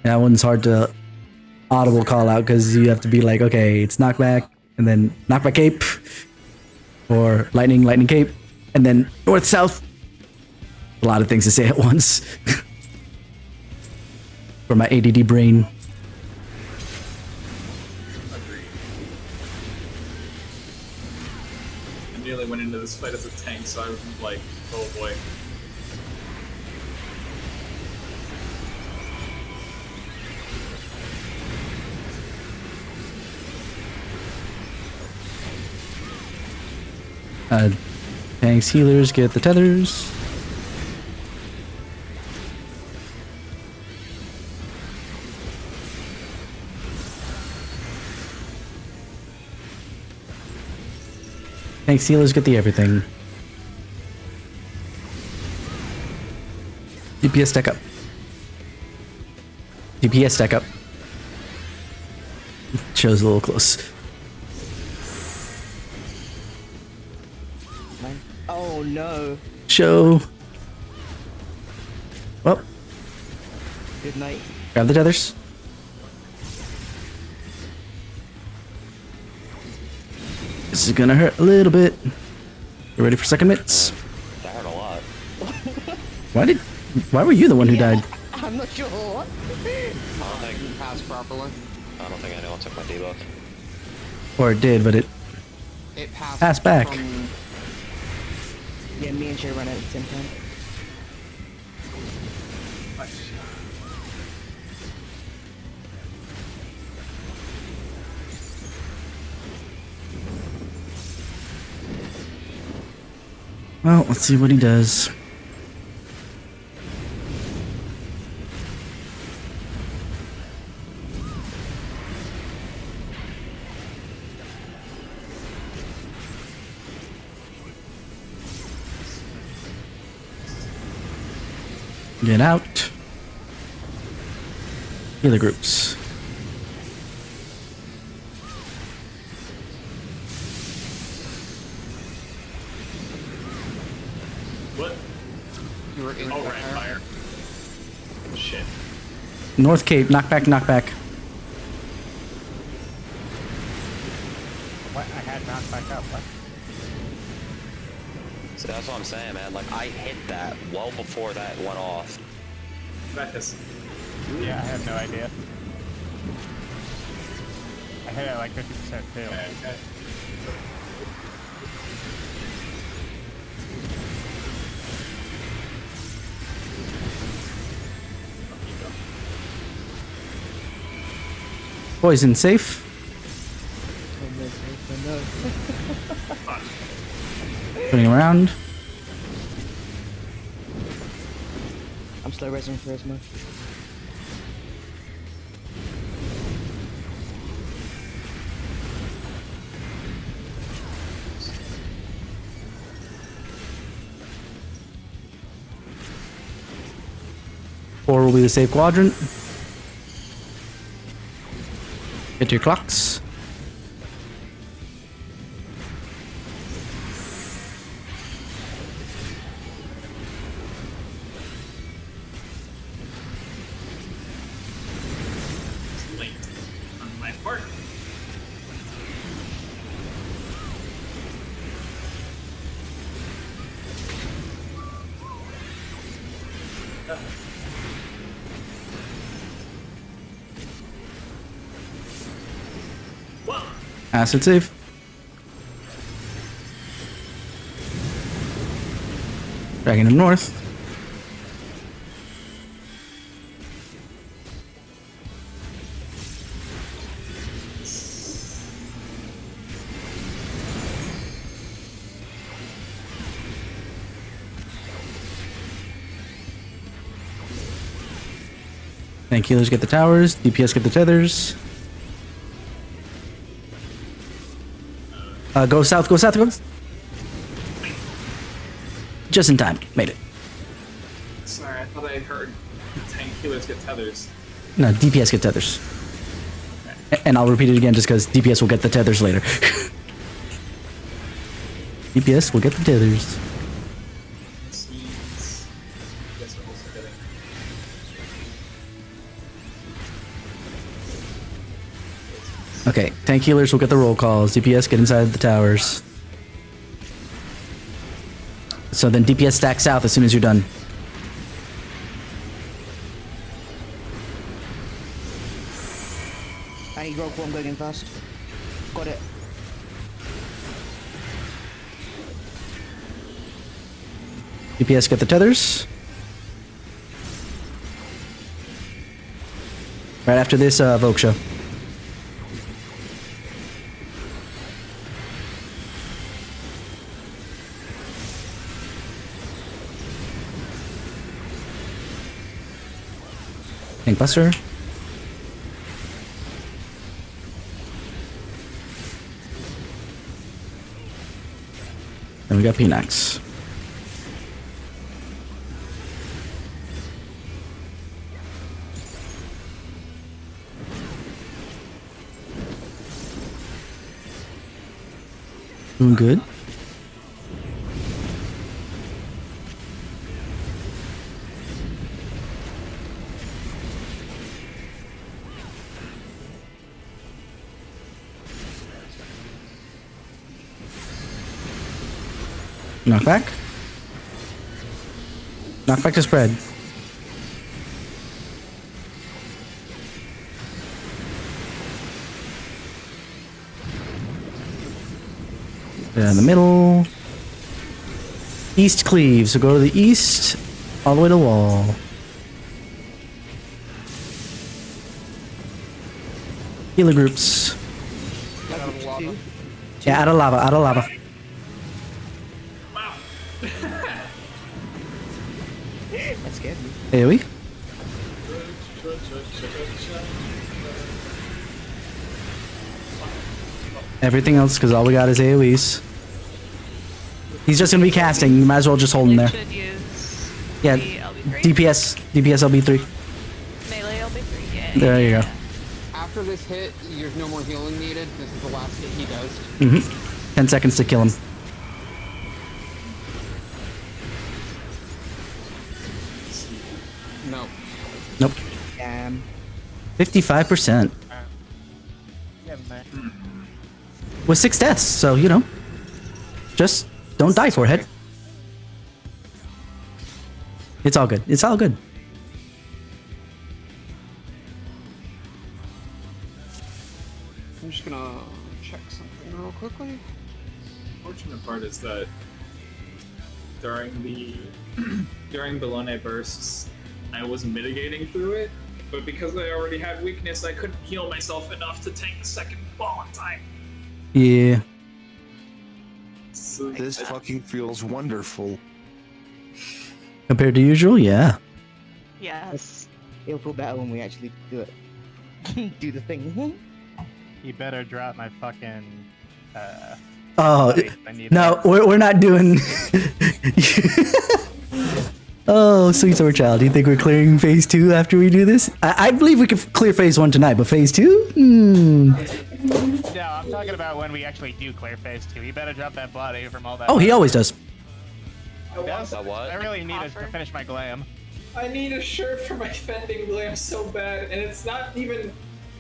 That one's hard to audible call out, because you have to be like, okay, it's knockback, and then knockback cape, or lightning cape, and then north south. A lot of things to say at once for my ADD brain. I nearly went into this fight as a tank, so I'm like, oh boy. Tanks, healers, get the tethers. Tanks, healers, get the everything. DPS stack up. DPS stack up. Show's a little close. Oh no. Show. Well, Good night. grab the tethers. This is gonna hurt a little bit. You ready for second mitts? That hurt a lot. Why were you the one who died? I'm not sure. I don't think. Pass properly. I don't think anyone took my debuff. Or it did, but it It passed. Pass back. From, Yeah, me and Shay ran out at the same time. well, let's see what he does. Get out. Healer groups. What? you were in Oh, fire. right, fire. Shit. North Cape, knockback, knockback. What? I had knocked back up. What? So that's what I'm saying, man. Like, I hit that well before that went off. That is. Yeah, I have no idea. I hit it like 50% too. Okay. Poison safe. Turning around. I'm slow resing for Isma. Four will be the safe quadrant. Get your clocks. It's late on my part. Whoa! Acid safe. Dragging him north. Tank healers get the towers, DPS get the tethers. Go south, go south, go. Just in time, made it. Sorry, I thought I heard tank healers get tethers. No, DPS get tethers. And I'll repeat it again just because DPS will get the tethers later. DPS will get the tethers. This means you guys are also getting. Okay, tank healers will get the roll calls. DPS get inside the towers. So then DPS stack south as soon as you're done. I need rogue form going in first. Got it. DPS get the tethers. Right after this, Voksha. Tank Buster. And we got Phoenix. Doing good. Knockback. Knockback to spread. In the middle. East cleave. So go to the east, all the way to the wall. Healer groups. Get out of lava. Yeah, out of lava, out of lava. Wow. That scared me. AoE. Everything else, because all we got is AoEs. He's just gonna be casting. You might as well just hold him there. Should use Yeah, the LB3. DPS LB3. Melee LB3. Yeah. There you go. After this hit, there's no more healing needed. This is the last hit he does. 10 seconds to kill him. No. Nope. 55%. Yeah, man. With 6 deaths, so you know. Just don't die, forehead. It's all good. It's all good. I'm just gonna check something real quickly. Fortunate part is that during the during Bologna bursts, I was mitigating through it, but because I already had weakness, I couldn't heal myself enough to tank the second ball in time. Yeah. So This fucking feels wonderful. Compared to usual, yeah. Yes. It'll feel better when we actually do it. Do the thing. You better drop my fucking. Oh, I need no, that. we're not doing. Oh, sweet summer child. Do you think we're clearing phase 2 after we do this? I believe we could clear phase 1 tonight, but phase 2? No, I'm talking about when we actually do clear phase 2. You better drop that body from all that. Oh, he always does. That's A what? I really need it to Offer. finish my glam. I need a shirt for my fending glam so bad, and it's not even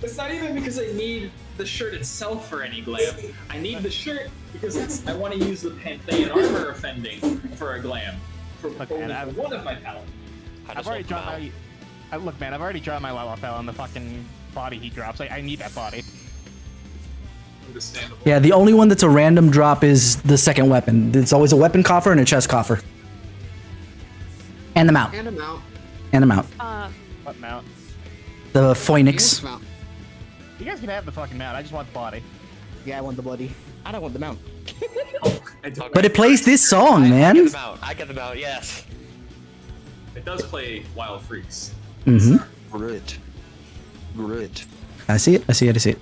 because I need the shirt itself for any glam. I need the shirt because I want to use the Pantheon armor offending for a glam. For Look, only man, for one of my palettes. I I've just already want drawn them my. Look, man, I've already drawn my Lalafell on the fucking body he drops. I need that body. Understandable. Yeah, the only one that's a random drop is the second weapon. It's always a weapon coffer and a chest coffer. And the mount. And a mount. And the mount. What mount? The Phoenix Phoenix. mount. You guys can have the fucking mount. I just want the body. Yeah, I want the body. I don't want the mount. I don't- But it plays this song, I man. get them out. I get them out. Yes. It does play Wild Freaks. Mm-hmm. Grit. Grit. I see it. I see it. I see it.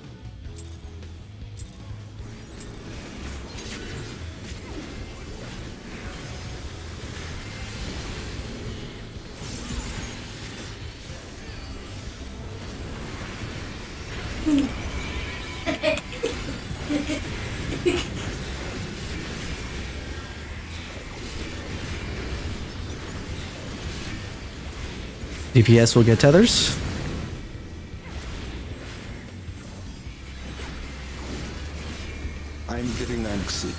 DPS will get tethers. galaxy.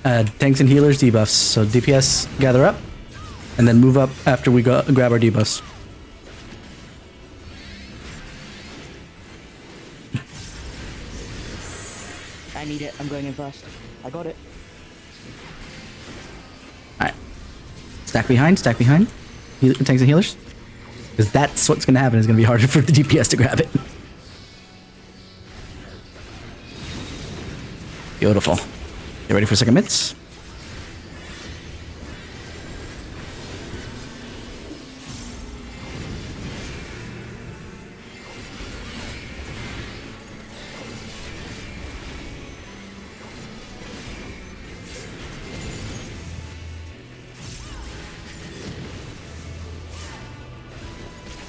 Tanks and healers debuffs. So DPS gather up, and then move up after we go grab our debuffs. I need it. I'm going in first. I got it. Alright. Stack behind, stack behind. Tanks and healers. Because that's what's going to happen. It's going to be harder for the DPS to grab it. Beautiful. Get ready for second mitts.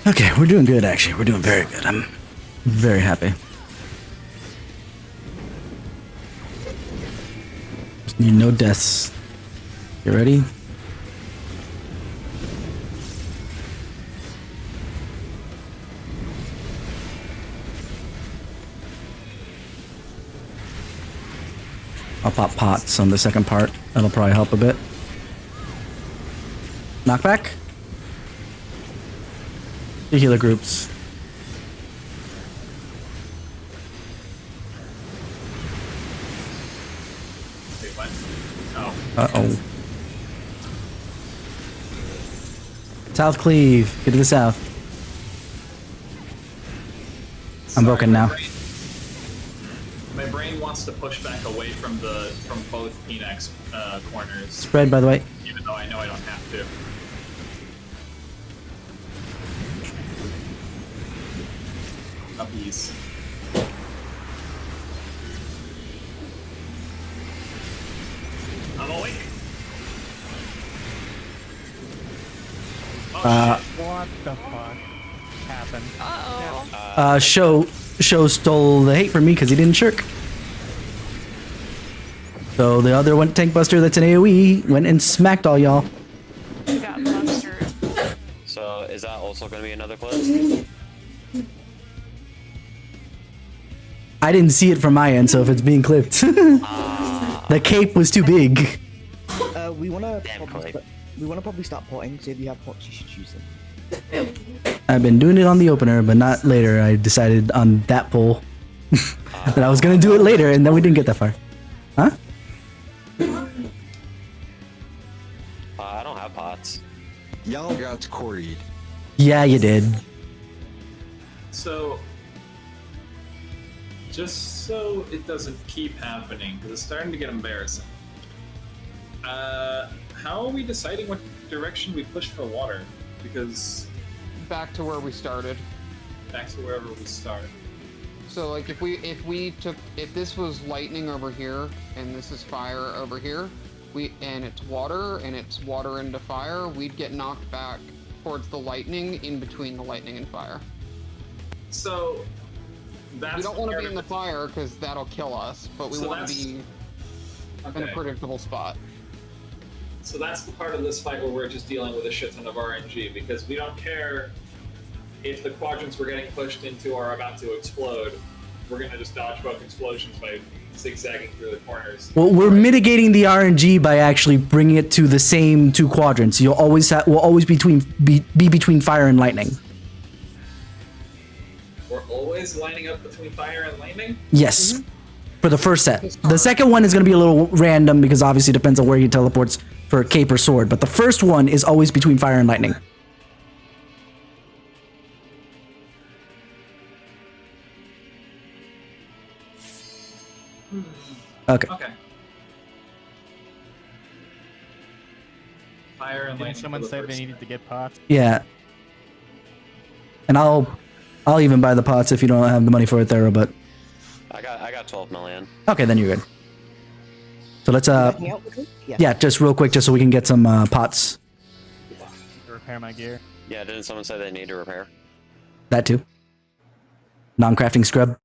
Okay, we're doing good actually. We're doing very good. I'm very happy. Just need no deaths. You ready? I'll pop pots on the second part. That'll probably help a bit. Knockback? The healer groups. Wait, what? Oh. Uh-oh. South Cleave. Get to the south. I'm broken now. My brain wants to push back away from both Phoenix corners, Spread, by the way. even though I know I don't have to. Uppies. I'm awake. Oh, shit. What the fuck happened? Uh-oh. Show stole the hate from me because he didn't shirk. So the other one, Tank Buster that's an AoE, went and smacked all y'all. We got monstered. So is that also going to be another clip? I didn't see it from my end, so if it's being clipped. The cape was too big. We wanna Damn, probably Clay. probably start potting. So if you have pots, you should use them. I've been doing it on the opener, but not later. I decided on that pull that I was gonna do it later, and then we didn't get that far. Huh? I don't have pots. Y'all got quarried. Yeah, you did. So, just so it doesn't keep happening, because it's starting to get embarrassing. How are we deciding what direction we push for water? Because Back to where we started. back to wherever we started. So like if this was lightning over here and this is fire over here, and it's water into fire, we'd get knocked back towards the lightning in between the lightning and fire. So, that's We don't want to part be of in the it. fire because that'll kill us, but we So want to that's- be in a Okay. predictable spot. So that's the part of this fight where we're just dealing with a shit ton of RNG, because we don't care if the quadrants we're getting pushed into are about to explode. We're gonna just dodge both explosions by zigzagging through the corners. Well, we're mitigating the RNG by actually bringing it to the same two quadrants. You'll always will always be between fire and lightning. We're always lining up between fire and lightning? Yes, for the first set. The second one is going to be a little random because obviously it depends on where he teleports for cape or sword. But the first one is always between fire and lightning. Okay. Okay. Fire and lightning. Didn't someone for the say they first needed to get pots? Yeah. And I'll even buy the pots if you don't have the money for it, Thera, but I got 12 million. okay, then you're good. So let's Backing out with me? yeah, just real quick just so we can get some pots. To repair my gear. Yeah, didn't someone say they need to repair? That too. Non-crafting scrub.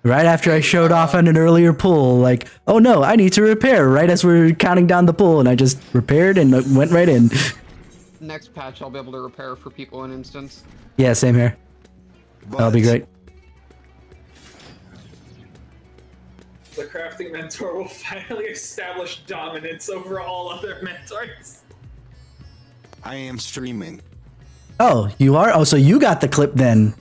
Right after I showed off on an earlier pull, like, oh no, I need to repair right as we're counting down the pull, and I just repaired and went right in. next patch I'll be able to repair for people in instance. Yeah, same here. That'll be But great. The crafting mentor will finally establish dominance over all other mentors. I am streaming. Oh, you are? Oh, so you got the clip then.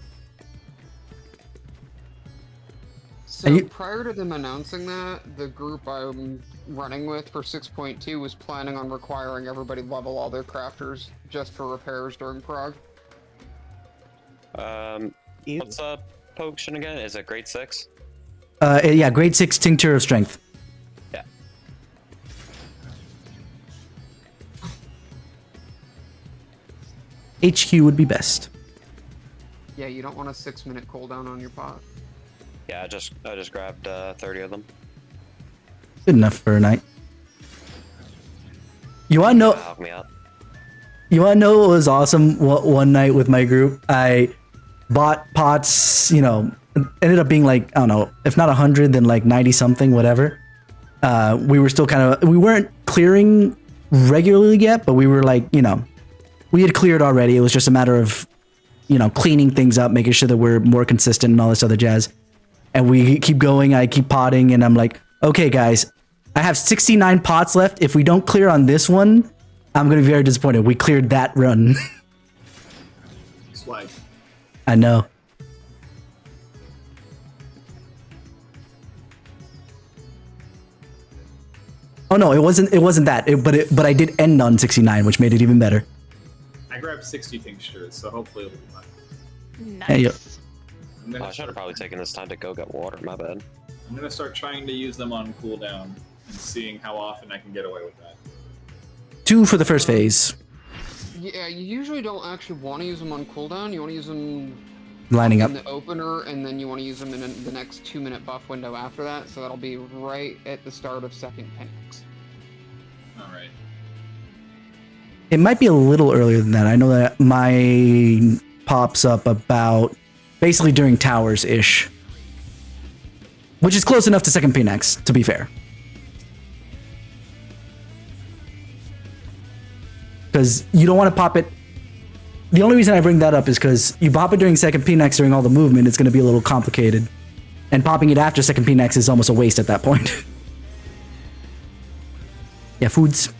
So you- prior to them announcing that, the group I'm running with for 6.2 was planning on requiring everybody level all their crafters just for repairs during prog. Ew. What's up, potion again? Is it grade 6? Yeah, grade 6 tincture of strength. Yeah. HQ would be best. Yeah, you don't want a 6-minute cooldown on your pot. Yeah, I just grabbed 30 of them. Good enough for a night. You wanna know? Help me out. You wanna know what was awesome? One night with my group, I bought pots. You know, ended up being like, I don't know, if not 100, then like 90 something, whatever. We were still we weren't clearing regularly yet, but we were like, you know, we had cleared already. It was just a matter of, you know, cleaning things up, making sure that we're more consistent and all this other jazz. And we keep going. I keep potting, and I'm like, okay, guys, I have 69 pots left. If we don't clear on this one, I'm gonna be very disappointed. We cleared that run. Swag. I know. Oh no, it wasn't that. But I did end on 69, which made it even better. I grabbed 60 tinctures, so hopefully it'll be fine. Nice. Hey, yo. I'm gonna Oh, I should have probably taken this time to go get water. My bad. I'm gonna start trying to use them on cooldown and seeing how often I can get away with that. 2 for the first phase. Yeah, you usually don't actually want to use them on cooldown. You want to use them Lining up. in the opener, and then you want to use them in the next 2-minute buff window after that. So that'll be right at the start of second Phoenix. All right. It might be a little earlier than that. I know that mine pops up about basically during towers-ish. Which is close enough to second Phoenix, to be fair. Because you don't want to pop it. The only reason I bring that up is because you pop it during second Phoenix during all the movement, it's going to be a little complicated. And popping it after second Phoenix is almost a waste at that point. Yeah, foods.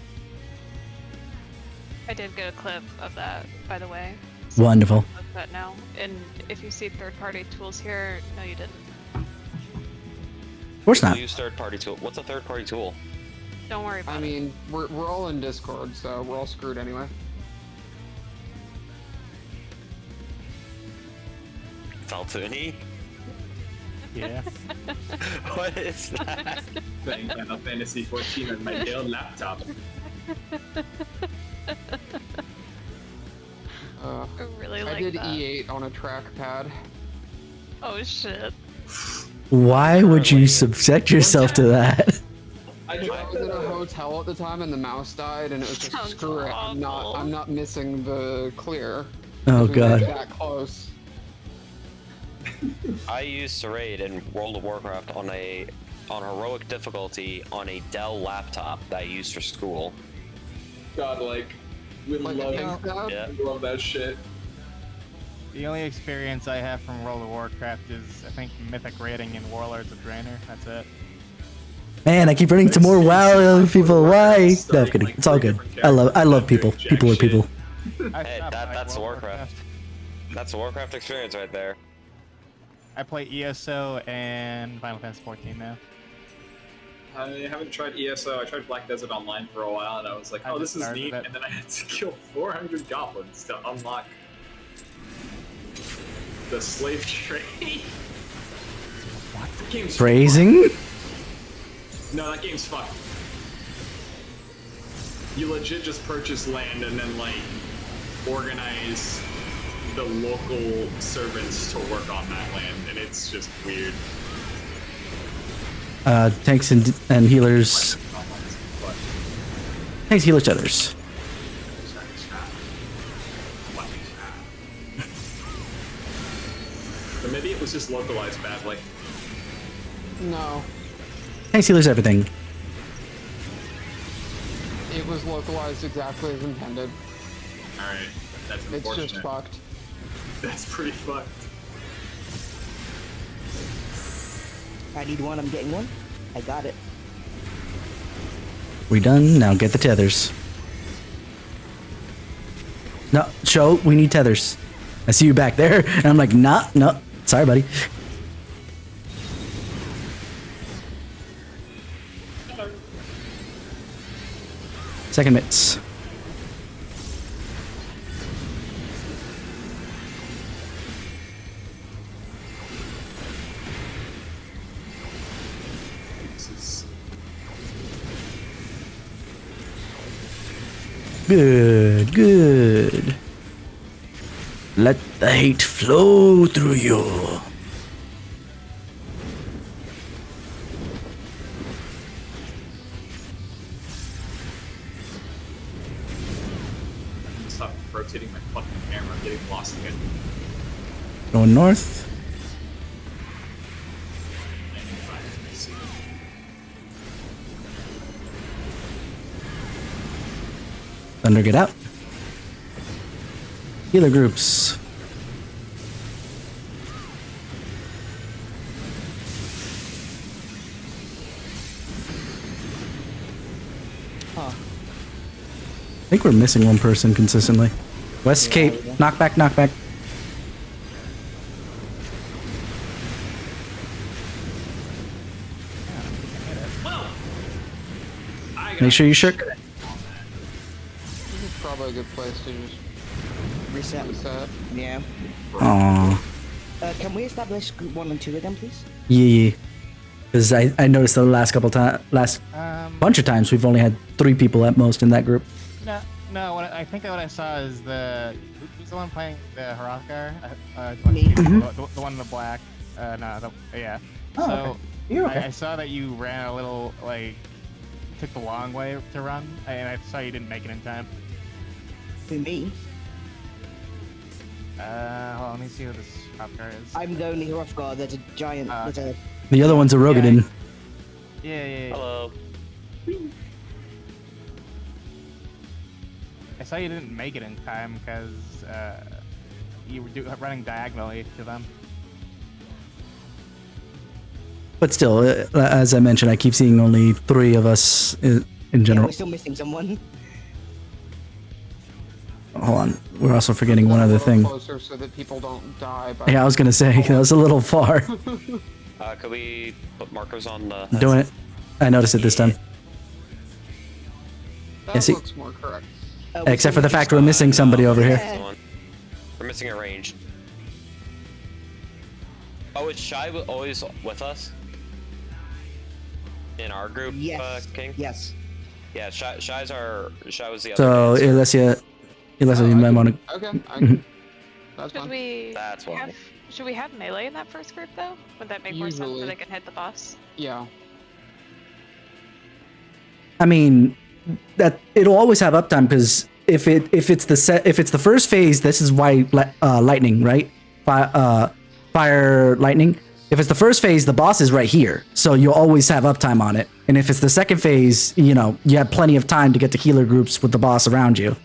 I did get a clip of that, by the way. Wonderful. Look that now. And if you see third-party tools here, no, you didn't. Of course not. We'll use third-party tool. What's a third-party tool? Don't worry about I it. mean, we're all in Discord, so we're all screwed anyway. Faltuni? Yeah. What is that? Playing Final Fantasy 14 on my Dell laptop. I really I like did that. E8 on a trackpad. Oh shit. Why would you subject yourself to that? I I dropped was in a it. hotel at the time, and the mouse died, and it was just Sounds screw it. awful. I'm not missing the clear. Oh We were god. that close. I used to raid in World of Warcraft on heroic difficulty on a Dell laptop that I used for school. God, like, we Like love, a pink tab? Yeah. we love that shit. The only experience I have from World of Warcraft is, I think, Mythic raiding in Warlords of Draenor. That's it. Man, I keep running to more WoW people. Why? No, I'm kidding. It's all good. I love people. People are people. I Hey, stopped by that's World of Warcraft. That's a Warcraft experience right there. I play ESO and Final Fantasy 14 now. I haven't tried ESO. I tried Black Desert Online for a while, and I was like, I oh, just this is started neat. it. And then I had to kill 400 goblins to unlock the slave trade. What? The game's Phrasing? fucked. No, that game's fucked. You legit just purchase land and then, like, organize the local servants to work on that land, and it's just weird. Tanks and healers. But Tanks, healers, to others. But maybe it was just localized badly. No, Tanks, healers, everything. it was localized exactly as intended. Alright, that's It's unfortunate. just fucked. That's pretty fucked. I need one. I'm getting one. I got it. We done? Now get the tethers. No, show, we need tethers. I see you back there, and I'm like, nah, no. Sorry, buddy. Second mitts. This is Good, good. Let the hate flow through you. stop rotating my fucking camera. I'm getting lost again. Going north. I see. Thunder, get out. Healer groups. Huh. I think we're missing one person consistently. West Cape, knockback, knockback. Make sure you shook. This is probably a good place to just Reset. reset. Yeah. Aww. Can we establish group 1 and 2 again, please? Yeah. Because I noticed the last couple times, last bunch of times, we've only had 3 people at most in that group. No. I think that what I saw is who's the one playing the Hrothgar? Me. The one in the black. Yeah. Oh, So okay. You're okay. I saw that you ran a little took the long way to run, and I saw you didn't make it in time. For me, Hold on, let me see who this Hrothgar is. I'm the only Hrothgar. There's a giant. There's a. The other one's a Rogadin. Yeah. Hello. I saw you didn't make it in time because you were running diagonally to them. But still, as I mentioned, I keep seeing only 3 of us in Yeah, general. we're still missing someone. Hold on. We're also forgetting one A other little thing. Closer so that people don't die. By Yeah, I was going to say, that was a little far. Could we put markers on the? Doing it. I noticed it this time. That Yeah, see- looks more correct. We Except still for the missing fact we're missing somebody over here. Yeah. We're missing a range. Oh, is Shy always with us? In our group, Yes. King? Yes. Yeah, Shy was the other So, dancer. unless you might want to... Okay, that's Should fine. we That's why. should we have melee in that first group though? Would that make more sense so Usually. they can hit the boss? Yeah. I mean, that it'll always have uptime because if it's the first phase, this is why lightning, right? Fire lightning. If it's the first phase, the boss is right here, so you'll always have uptime on it. And if it's the second phase, you have plenty of time to get to healer groups with the boss around you.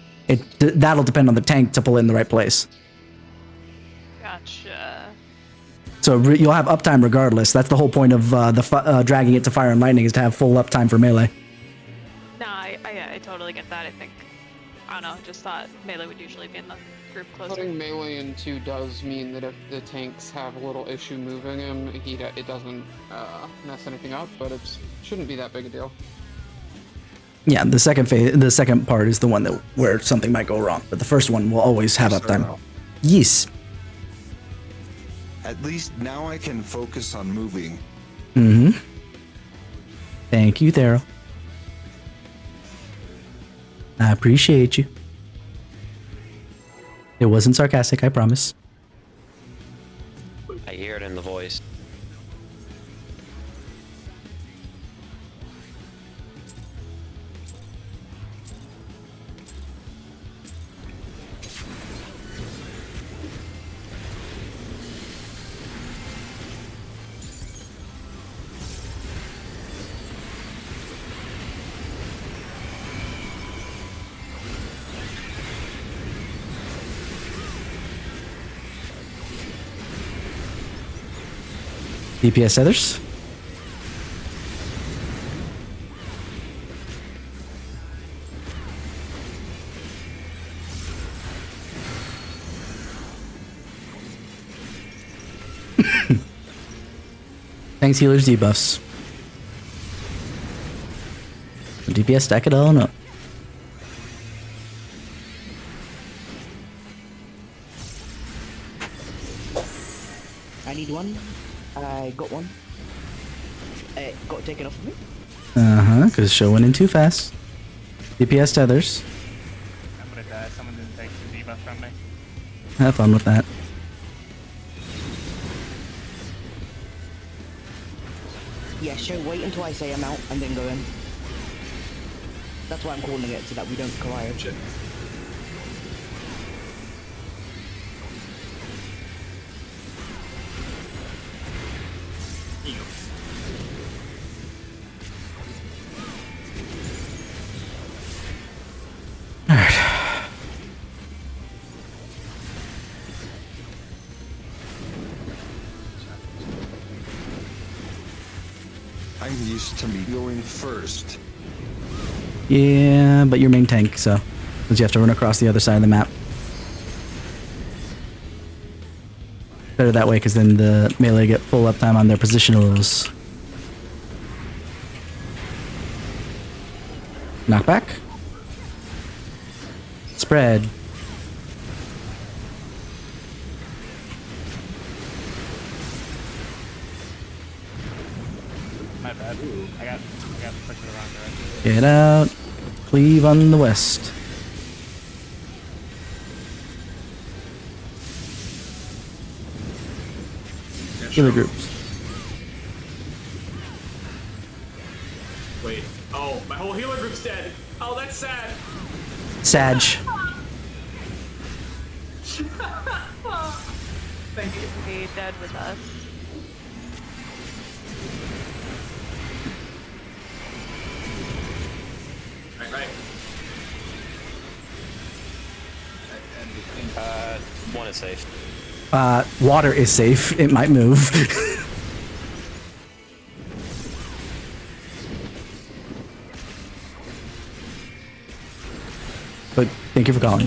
That'll depend on the tank to pull it in the right place. Gotcha. So you'll have uptime regardless. That's the whole point of dragging it to fire and lightning, is to have full uptime for melee. No, I totally get that. I don't know, just thought melee would usually be in the group closer. Putting melee in 2 does mean that if the tanks have a little issue moving him, it doesn't mess anything up, but it shouldn't be that big a deal. Yeah, the second part is the one where something might go wrong, but the first one will always have uptime. Yes. At least now I can focus on moving. Mm-hmm. Thank you, Thero. I appreciate you. It wasn't sarcastic, I promise. I hear it in the voice. DPS others. Thanks, healers, debuffs. DPS stack it all up. I need one. I got one. It got taken off of me. Because show went in too fast. DPS tethers. I'm gonna die. Someone didn't take the debuff from me. Have fun with that. Yeah, show wait until I say I'm out and then go in. That's why I'm calling it, so that we don't cryo. Shit. Ew. I'm used to me going first. Yeah, but you're main tank, so because you have to run across the other side of the map. Better that way, because then the melee get full uptime on their positionals. Knockback. Spread. My bad. I got pushed in the wrong direction. Get out. Cleave on the west. Yeah, Healer sure. groups. Wait. Oh, my whole healer group's dead. Oh, that's sad. Sag. Thank you. Be dead with us. Right. One is safe. Water is safe. It might move. But thank you for calling.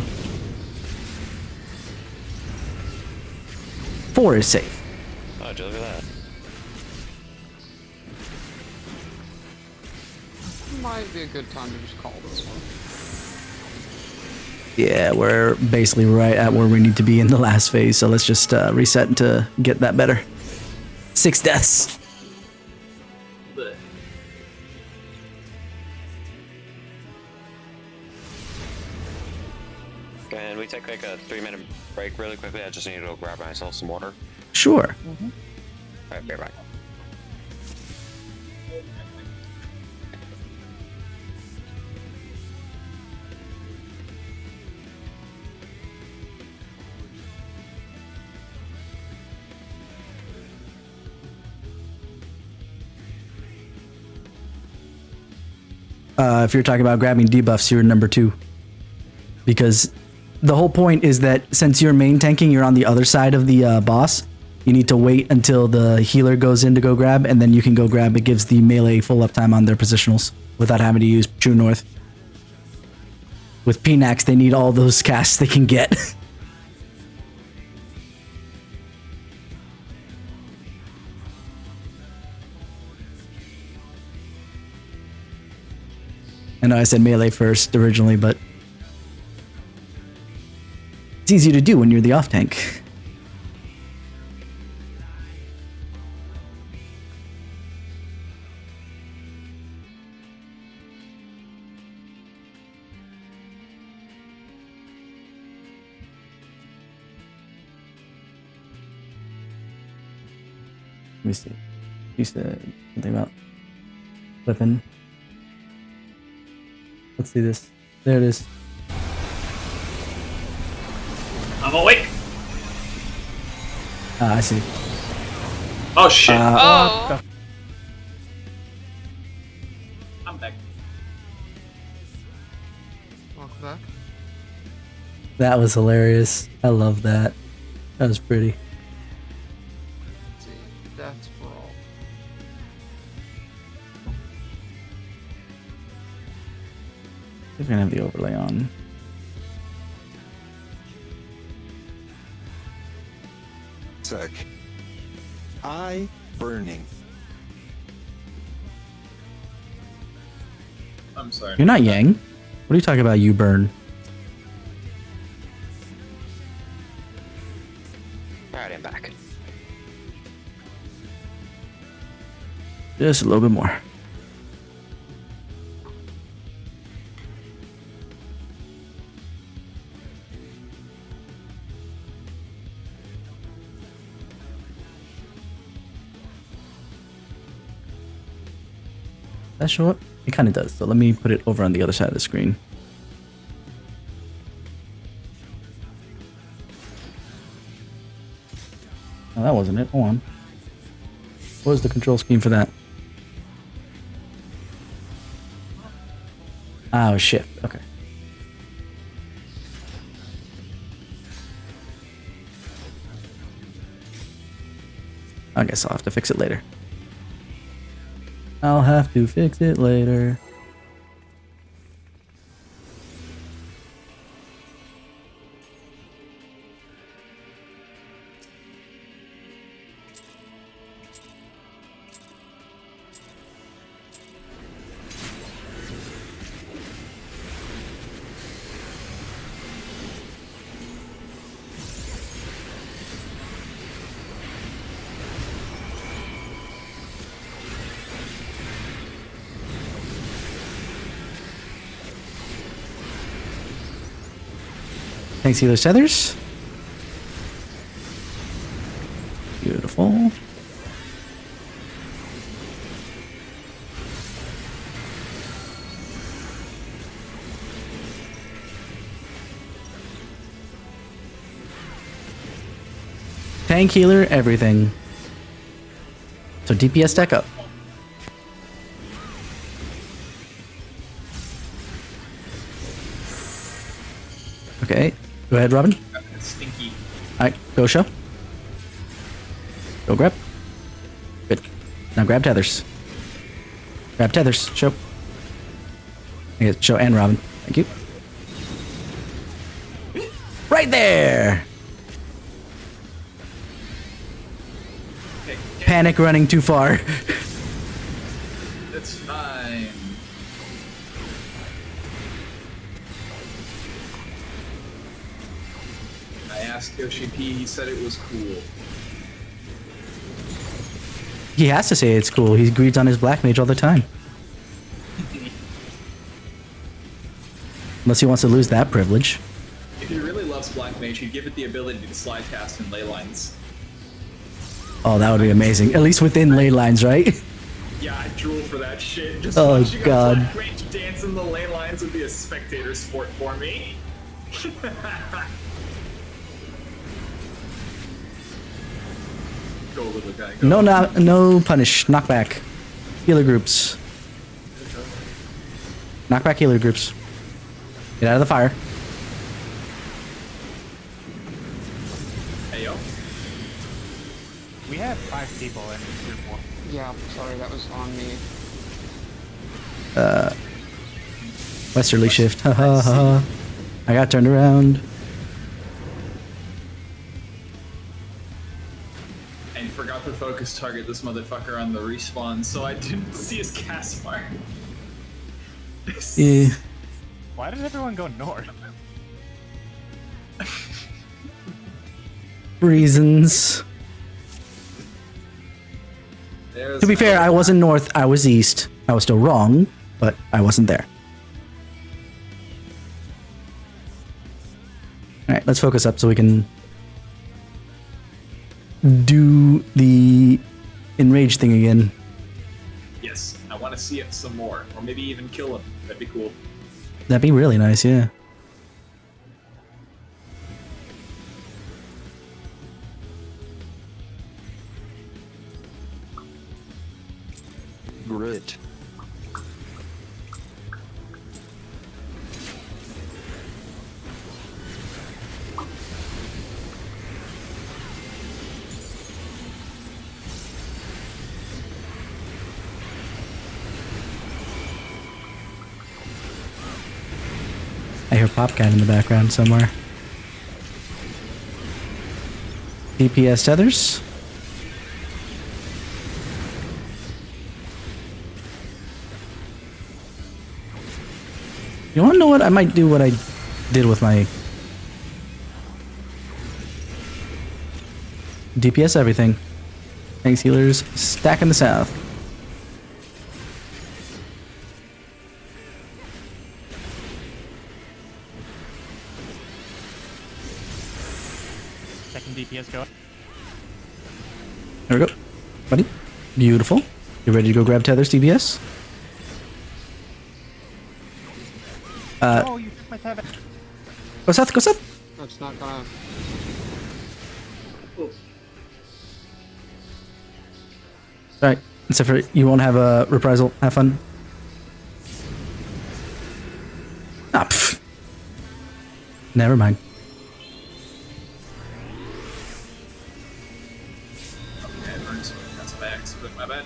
4 is safe. Oh, did you look at that? Might be a good time to just call this one. Yeah, we're basically right at where we need to be in the last phase, so let's just reset to get that better. 6 deaths. Blech. Can we take like a 3-minute break really quickly? I just need to go grab myself some water. Sure. Alright, be right back. If you're talking about grabbing debuffs, you're number 2. Because the whole point is that since you're main tanking, you're on the other side of the boss. You need to wait until the healer goes in to go grab, and then you can go grab. It gives the melee full uptime on their positionals without having to use True North. With Pnax, they need all those casts they can get. I know I said melee first originally, but it's easier to do when you're the off tank. Let me see. You said something about weapon. Let's see this. There it is. I'm awake. I see. Oh shit. Oh! I'm back. Welcome back. That was hilarious. I love that. That was pretty. Let's see. Death Sprawl. We're gonna have the overlay on. Sec. I burning. I'm sorry. You're not Yang. What are you talking about? You burn. Alright, I'm back. Just a little bit more. Does that show up? It kind of does. So let me put it over on the other side of the screen. No, that wasn't it. Hold on. What was the control scheme for that? Oh, shift. Okay. I guess I'll have to fix it later. I'll have to fix it later. Thanks, Healer Feathers. Beautiful. Tank, healer, everything. So DPS stack up. Okay. Go ahead, Robin. Stinky. Alright, go show. Go grab. Good. Now grab tethers. Grab tethers. Show. Okay, show and Robin. Thank you. Right there! Okay, Panic running too far. it's fine. I asked Yoshi P, he said it was cool. He has to say it's cool. He greets on his black mage all the time. Unless he wants to lose that privilege. If he really loves Black Mage, he'd give it the ability to slide cast in ley lines. Oh, that would be amazing. At least within ley lines, right? Yeah, I drool for that shit. Just Oh, watching a God. Black Mage dance in the ley lines would be a spectator sport for me. Go, little guy. Go. No punish. Knockback. Healer groups. Knockback healer groups. Get out of the fire. Hey, yo. We have 5 people in group 1. Yeah, sorry, that was on me. Westerly shift. Ha ha ha. I got turned around. And forgot to focus target this motherfucker on the respawn, so I didn't see his cast mark. Yeah. Why does everyone go north? Reasons. There's To be fair, another I wasn't north, I was east. I was still wrong, but I wasn't there. Alright, let's focus up so we can do the enrage thing again. Yes, I want to see it some more, or maybe even kill him. That'd be cool. That'd be really nice, yeah. Grit. hear Popcat in the background somewhere. DPS tethers. You wanna know what? I might do what I did with my DPS everything. Thanks, healers. Stack in the south. Second DPS go. There we go. Buddy. Beautiful. You ready to go grab tethers, DPS? Oh, you took my tether. Go south, go south. That's not gonna. Alright. Except for you won't have a reprisal. Have fun. Ah, pff. Never mind. Okay, I burned some that's by accident, my bad.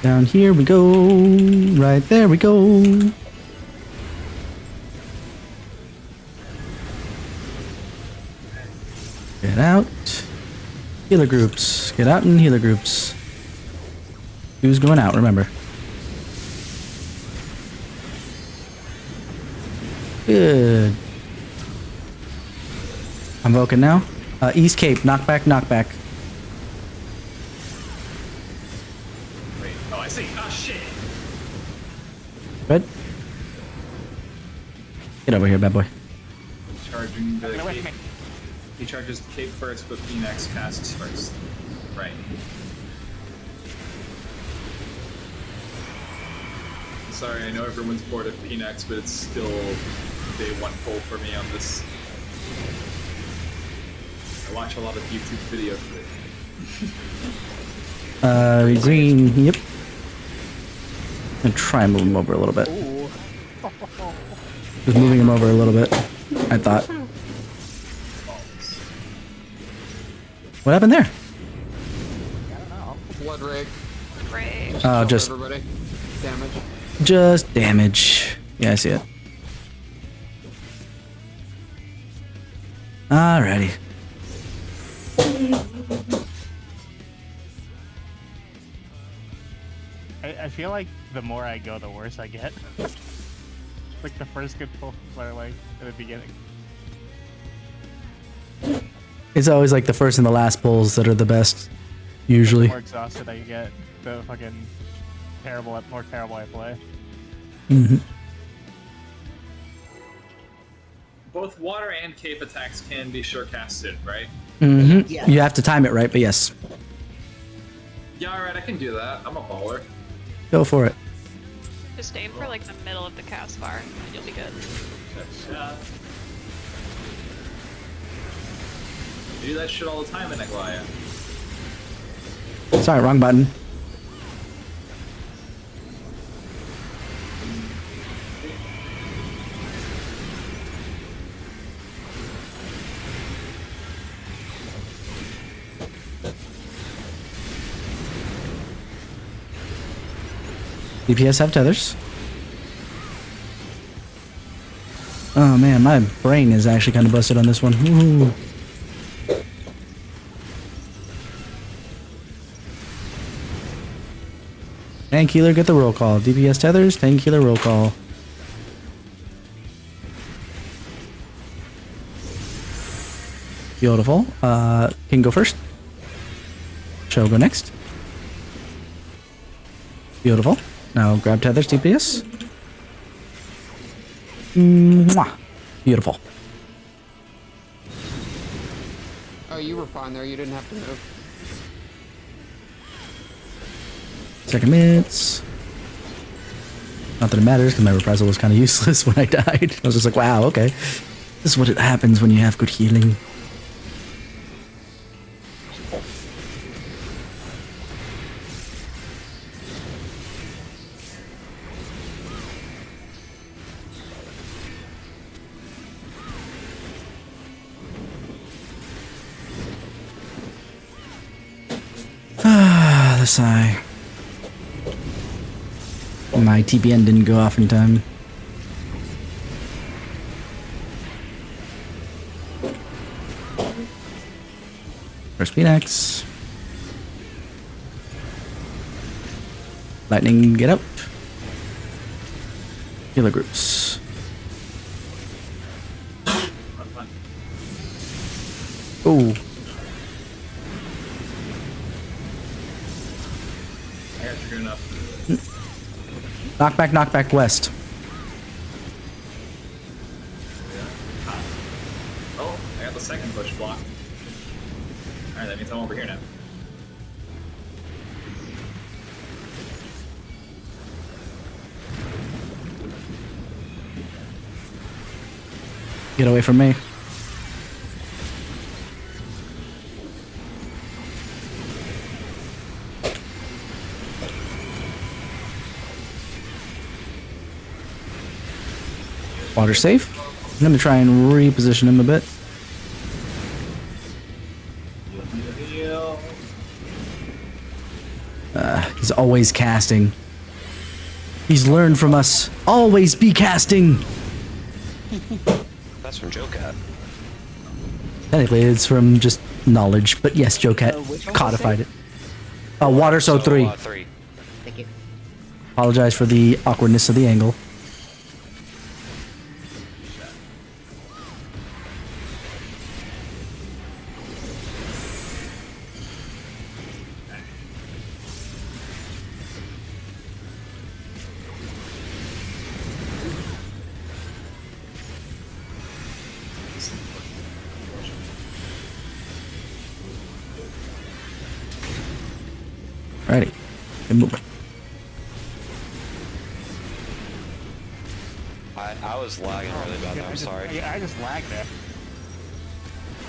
Down here we go. Right there we go. Get out. Healer groups. Get out in healer groups. Who's going out? Remember. Good. I'm Vulcan now. East Cape. Knockback, knockback. Wait, oh, I see. Ah, shit. Good. Get over here, bad boy. Charging the Get away cape. from me. He charges the cape first, but Phoenix casts first. Right. Sorry, I know everyone's bored of Phoenix, but it's still day one pull for me on this. I watch a lot of YouTube videos of it. Green, yep. I'm gonna try and move him over a little bit. Just moving him over a little bit, I thought. What happened there? Blood rig. Great. Oh, just Everybody. Damage. damage. Yeah, I see it. Alrighty. I feel like the more I go, the worse I get. Like the first good pulls are like at the beginning. It's always like the first and the last pulls that are the best, The usually. more exhausted I get, the fucking more terrible I play. Hmm. Both water and cape attacks can be sure casted, right? Hmm. Yeah. You have to time it right, but yes. Yeah, alright, I can do that. I'm a baller. Go for it. Just aim for like the middle of the cast bar, and you'll be good. Shot. You do that shit all the time in Aglaya. Sorry, wrong button. DPS have tethers. Oh man, my brain is actually kind of busted on this one. Ooh. Tank healer, get the roll call. DPS tethers, tank healer, roll call. Beautiful. King go first. Show go next. Beautiful. Now grab tethers, DPS. Mwah. Beautiful. Oh, you were fine there. You didn't have to move. Second minutes. Not that it matters, because my reprisal was kind of useless when I died. I was just like, wow, okay. This is what it happens when you have good healing. sigh. My TPN didn't go off in time. First Phoenix. Lightning, get out. Healer groups. Oh. I got true enough. Knock back west. Oh, I got the second push blocked. Alright, that means I'm over here now. Get away from me. Water safe. I'm gonna try and reposition him a bit. Heal. He's always casting. He's learned from us. Always be casting. That's from Joe Cat. Technically, it's from just knowledge, but yes, Joe Cat which one was codified it. Water so 3. 3. Thank you. Apologize for the awkwardness of the angle. Alrighty. Good movement. I was lagging really bad there, I'm sorry. I just lagged there.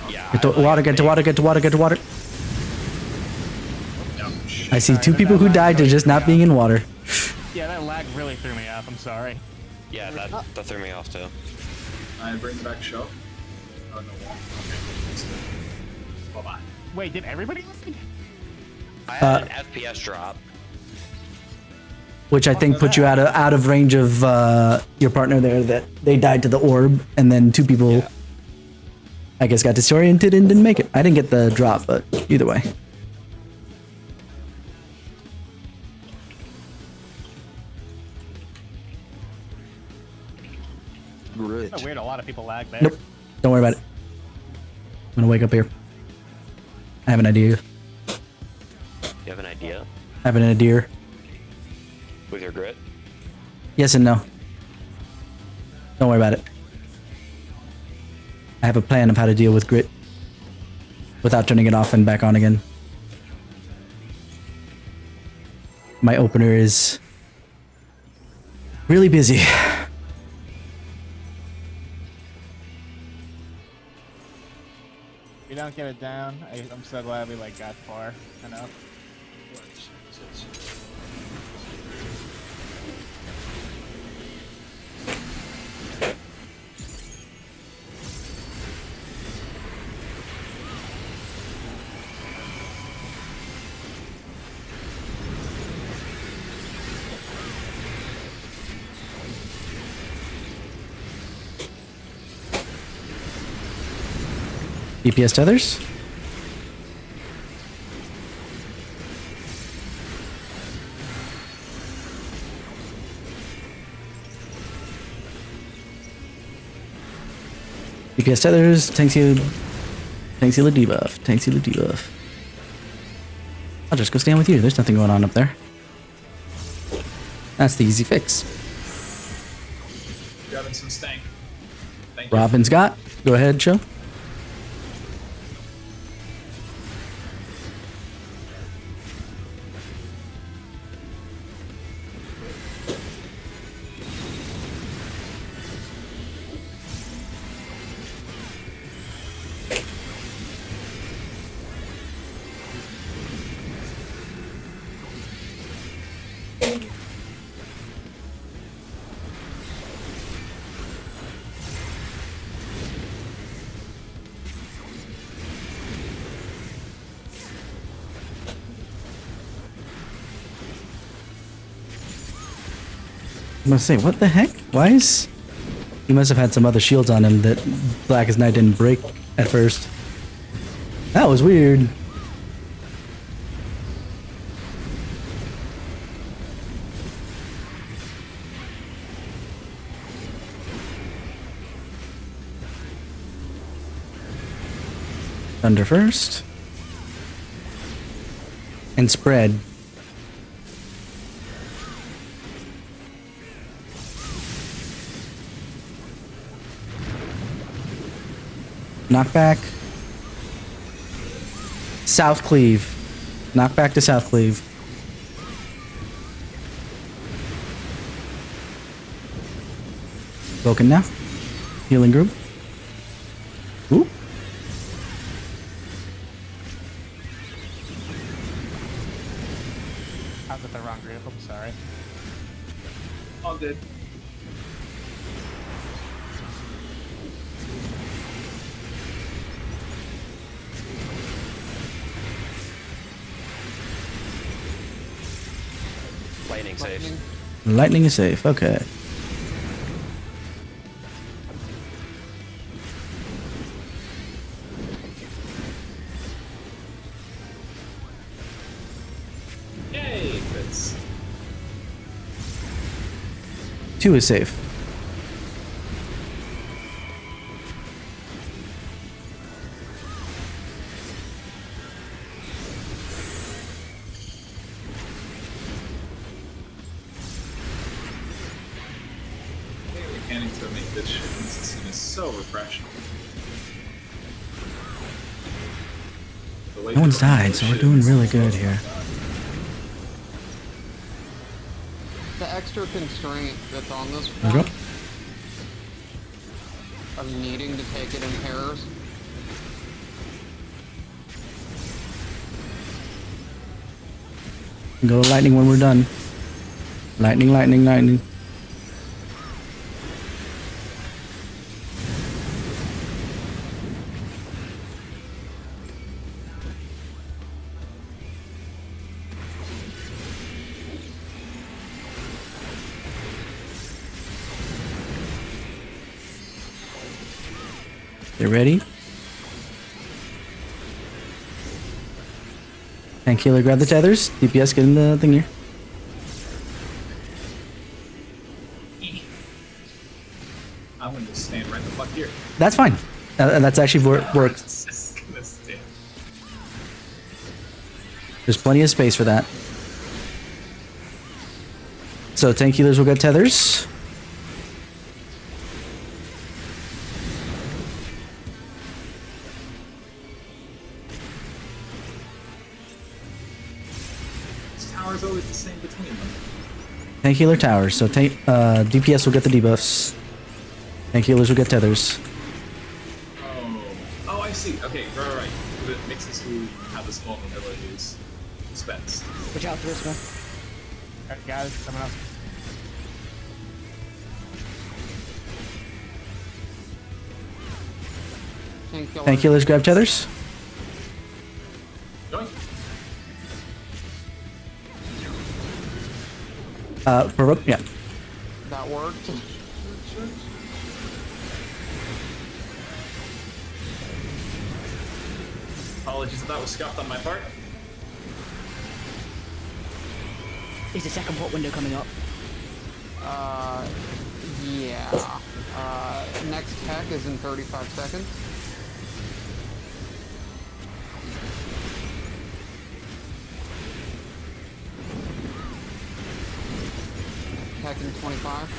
Yeah. Get to water, get to water, get to water, get to water. No. I see 2 people who died to just not being in water. Yeah, that lag really threw me off. I'm sorry. Yeah, that threw me off too. I bring back show. Oh, no wall. Okay. That's good. Bye-bye. Wait, did everybody lag? I had an FPS drop. Which I think put you out of range of your partner there, that they died to the orb, and then 2 people, I guess, got disoriented and didn't make it. I didn't get the drop, but either way. Grit. It's weird, a lot of people lag there. Nope. Don't worry about it. I'm gonna wake up here. I have an idea. You have an idea? I have an idea. With your grit? Yes and no. Don't worry about it. I have a plan of how to deal with grit without turning it off and back on again. My opener is really busy. We don't get it down. I'm so glad we got far enough. DPS tethers. DPS tethers, tanks heal the debuff, tanks heal the debuff. I'll just go stand with you. There's nothing going on up there. That's the easy fix. Grabbing some stank. Thank you. Robin's got. Go ahead, show. I'm gonna say, what the heck? Why is... He must have had some other shields on him that Blackest Night didn't break at first. That was weird. Thunder first. And spread. Knockback. South Cleave. Knockback to South Cleave. Broken now. Healing group. Ooh. I was at the wrong group. I'm sorry. All good. Lightning safe. Lightning is safe. Okay. Yay, Fitz. 2 is safe. Mechanics that make this shit consistent is so refreshing. The way No one's they run died, this so we're shit doing is really so good here. The extra constraint that's on this There we one go. of needing to take it in pairs. Go to lightning when we're done. Lightning, lightning, lightning. You ready? Tank healer, grab the tethers. DPS, get in the thing here. I'm gonna just stand right the fuck here. That's fine. That's actually works. Just gonna stand. There's plenty of space for that. So tank healers will get tethers. This tower's always the same between them. Tank healer towers. So tank DPS will get the debuffs. Tank healers will get tethers. Oh, I see. Okay, right. It makes us who have this vulnerabilities dispensed. Watch out for this one. Alright, guys, someone else. Tank healers grab tethers. Going. Provoke, yeah. That worked. Apologies if that was scuffed on my part. Is the second pot window coming up? Yeah. Next tech is in 35 seconds. Tech in 25.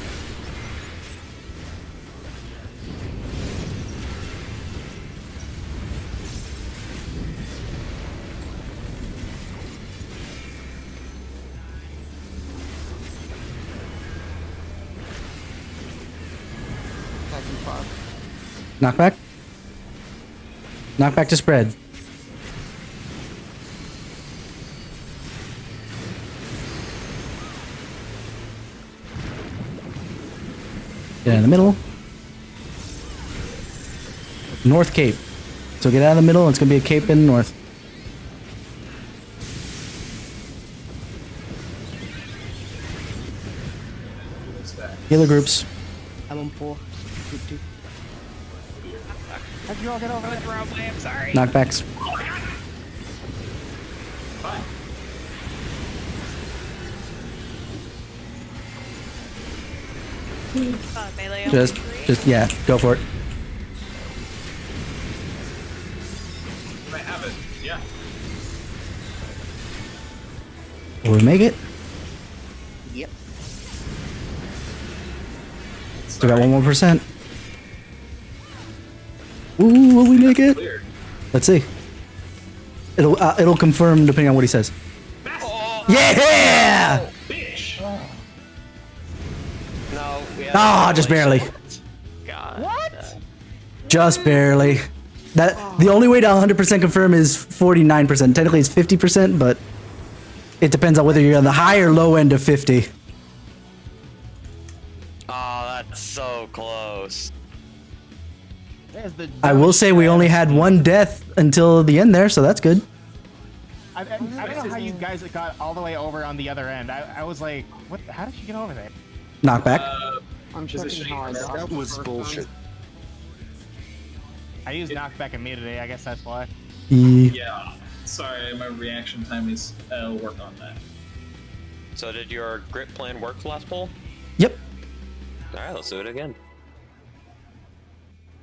Tech in 5. Knockback. Knockback to spread. Get in the middle. North Cape. So get out of the middle, and it's gonna be a cape in the north. Do this Healer groups. I'm on 4. Group 2. How'd you all get over I there? went the wrong way. I'm sorry. Knockbacks. Fine. Melee. Yeah, go for it. I have it. Yeah. Will we make it? Yep. Still got 1 more %. Ooh, will we make it? Clear. Let's see. It'll confirm depending on what he says. Yeah! Bitch. No, we have Ah, just barely. God. What? Just barely. The only way to 100% confirm is 49%. Technically, it's 50%, but it depends on whether you're on the high or low end of 50. Oh, that's so close. There's the I will say we only had 1 death until the end there, so that's good. I don't know how you guys got all the way over on the other end. I was like, what? How did you get over there? Knockback. I'm checking Positioning how I is- got That the was first bullshit. time. I used knockback immediately. I guess that's why. Yeah. Sorry, my reaction time is. I'll work on that. So did your grip plan work for last poll? Yep. All right, let's do it again.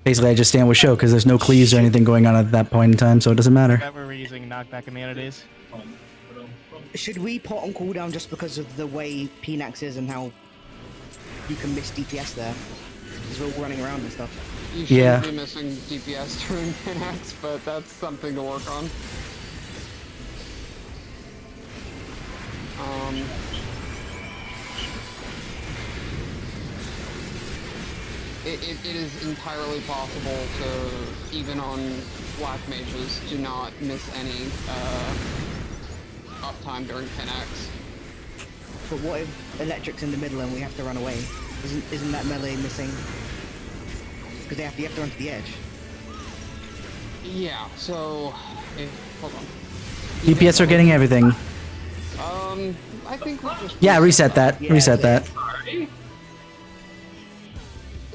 Basically, I just stand with show because there's no cleaves or anything going on at that point in time, so it doesn't matter. That we're using knockback immunities. Should we put on cooldown just because of the way Pnax is and how you can miss DPS there? Because we're all running around and stuff. You shouldn't Yeah. be missing DPS during Pinax, but that's something to work on. It is entirely possible to, even on black mages, to not miss any uptime during Pinax. But what if Electric's in the middle and we have to run away? Isn't that melee missing? Because you have to run to the edge. Yeah, so... hold on. DPS are getting everything. I think we'll just... Yeah, reset that. Yeah, Reset yeah. that. Sorry.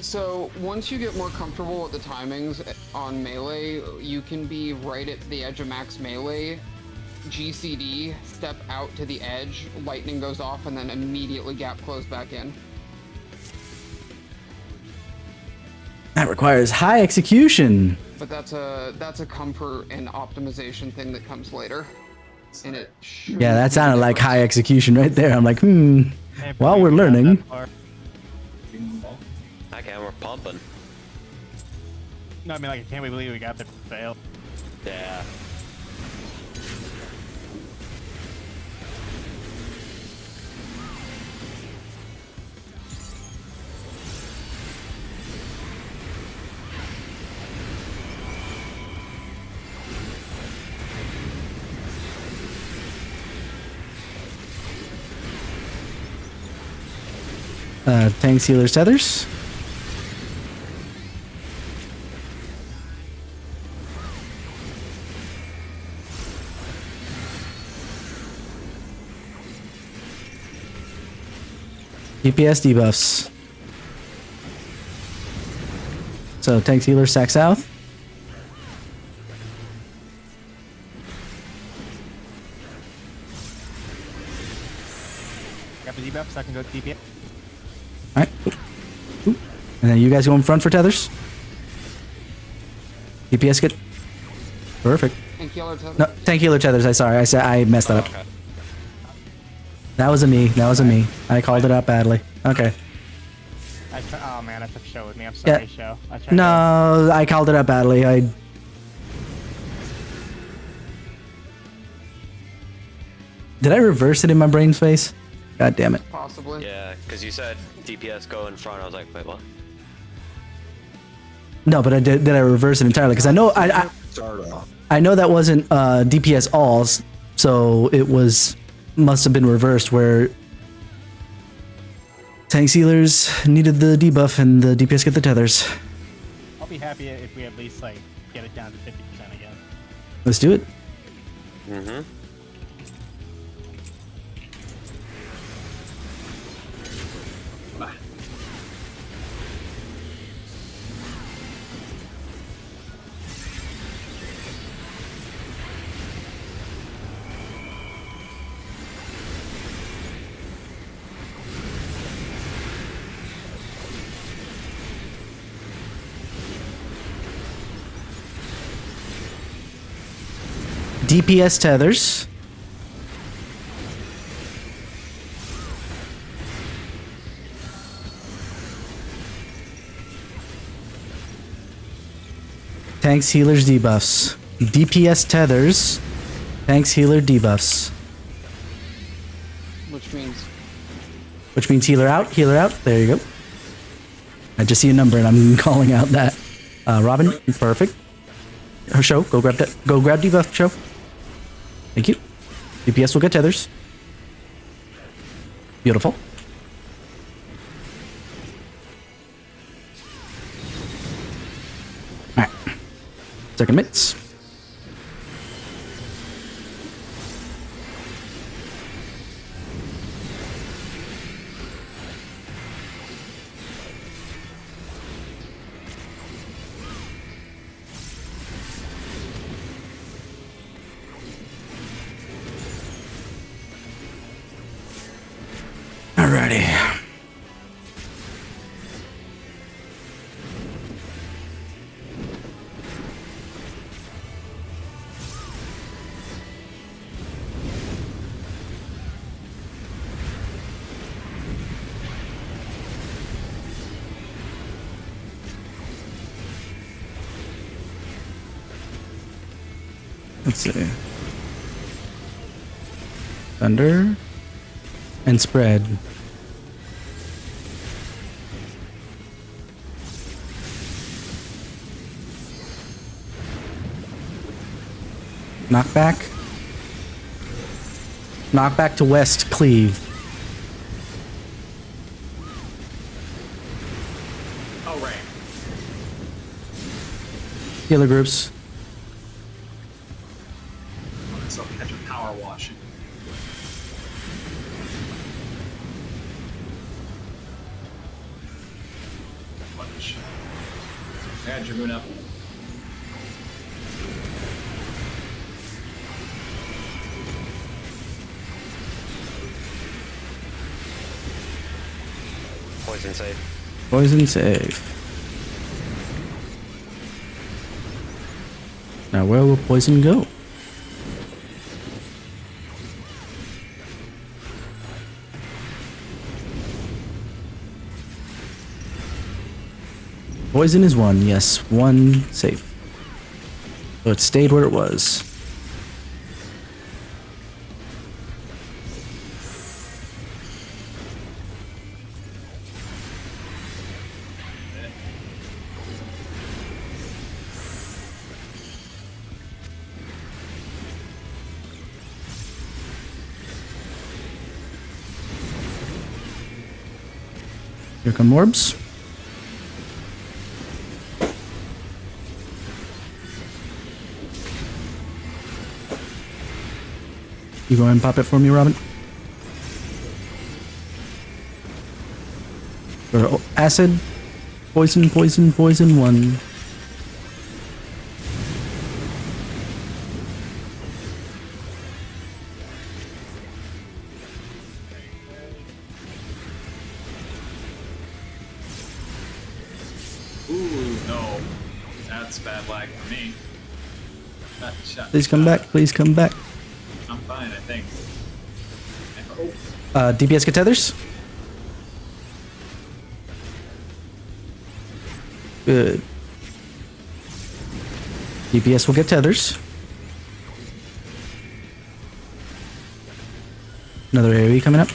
So, once you get more comfortable with the timings on melee, you can be right at the edge of max melee, GCD, step out to the edge, lightning goes off, and then immediately gap close back in. That requires high execution. But that's a comfort and optimization thing that comes later. And it Yeah, that sounded like high execution right there. I'm like, while we're learning. Okay, we're pumping. No, I mean, like, I can't believe we got the fail. Yeah. Tanks, healers, tethers. DPS debuffs. So tanks, healers, sack south. Got the debuff, so I can go to DPS. Alright. Ooh. And then you guys go in front for tethers. DPS get perfect. And killer to No, tank healer tethers. I messed that up. Okay. That was a me. That was a me. I called it out badly. Okay. Oh man, I took show with me. I'm sorry, Yeah. show. I tried No, I called it out badly. Did I reverse it in my brain space? God damn it. possibly. Yeah, because you said DPS go in front. I was like, wait, what? No, but did I reverse it entirely? Because I know Start off. I know that wasn't DPS alls, so it must have been reversed where tank healers needed the debuff and the DPS get the tethers. I'll be happy if we at least like get it down to 50% again. Let's do it. Mm-hmm. DPS tethers. Tanks, healers, debuffs. DPS tethers. Tanks, healer, debuffs. Which means Healer out, healer out. There you go. I just see a number and I'm calling out that. Robin, perfect. Her show, go grab that. Go grab debuff, show. Thank you. DPS will get tethers. Beautiful. Alright. Second mitts. Alrighty. Let's see. Thunder and spread. Knockback. Knockback to west, cleave. Oh, right. Healer groups. So catch a power wash. Punch. I got Dragoon up. Poison save. Poison save. Now where will poison go? Poison is 1, yes, 1 safe. So it stayed where it was. Here come orbs. You go ahead and pop it for me, Robin. Go to acid, poison, poison, poison, 1. Ooh, no. That's bad lag for me. Shot. Please come back, please come back. I'm fine, I think. Oh, DPS get tethers. Good. DPS will get tethers. Another AoE coming up.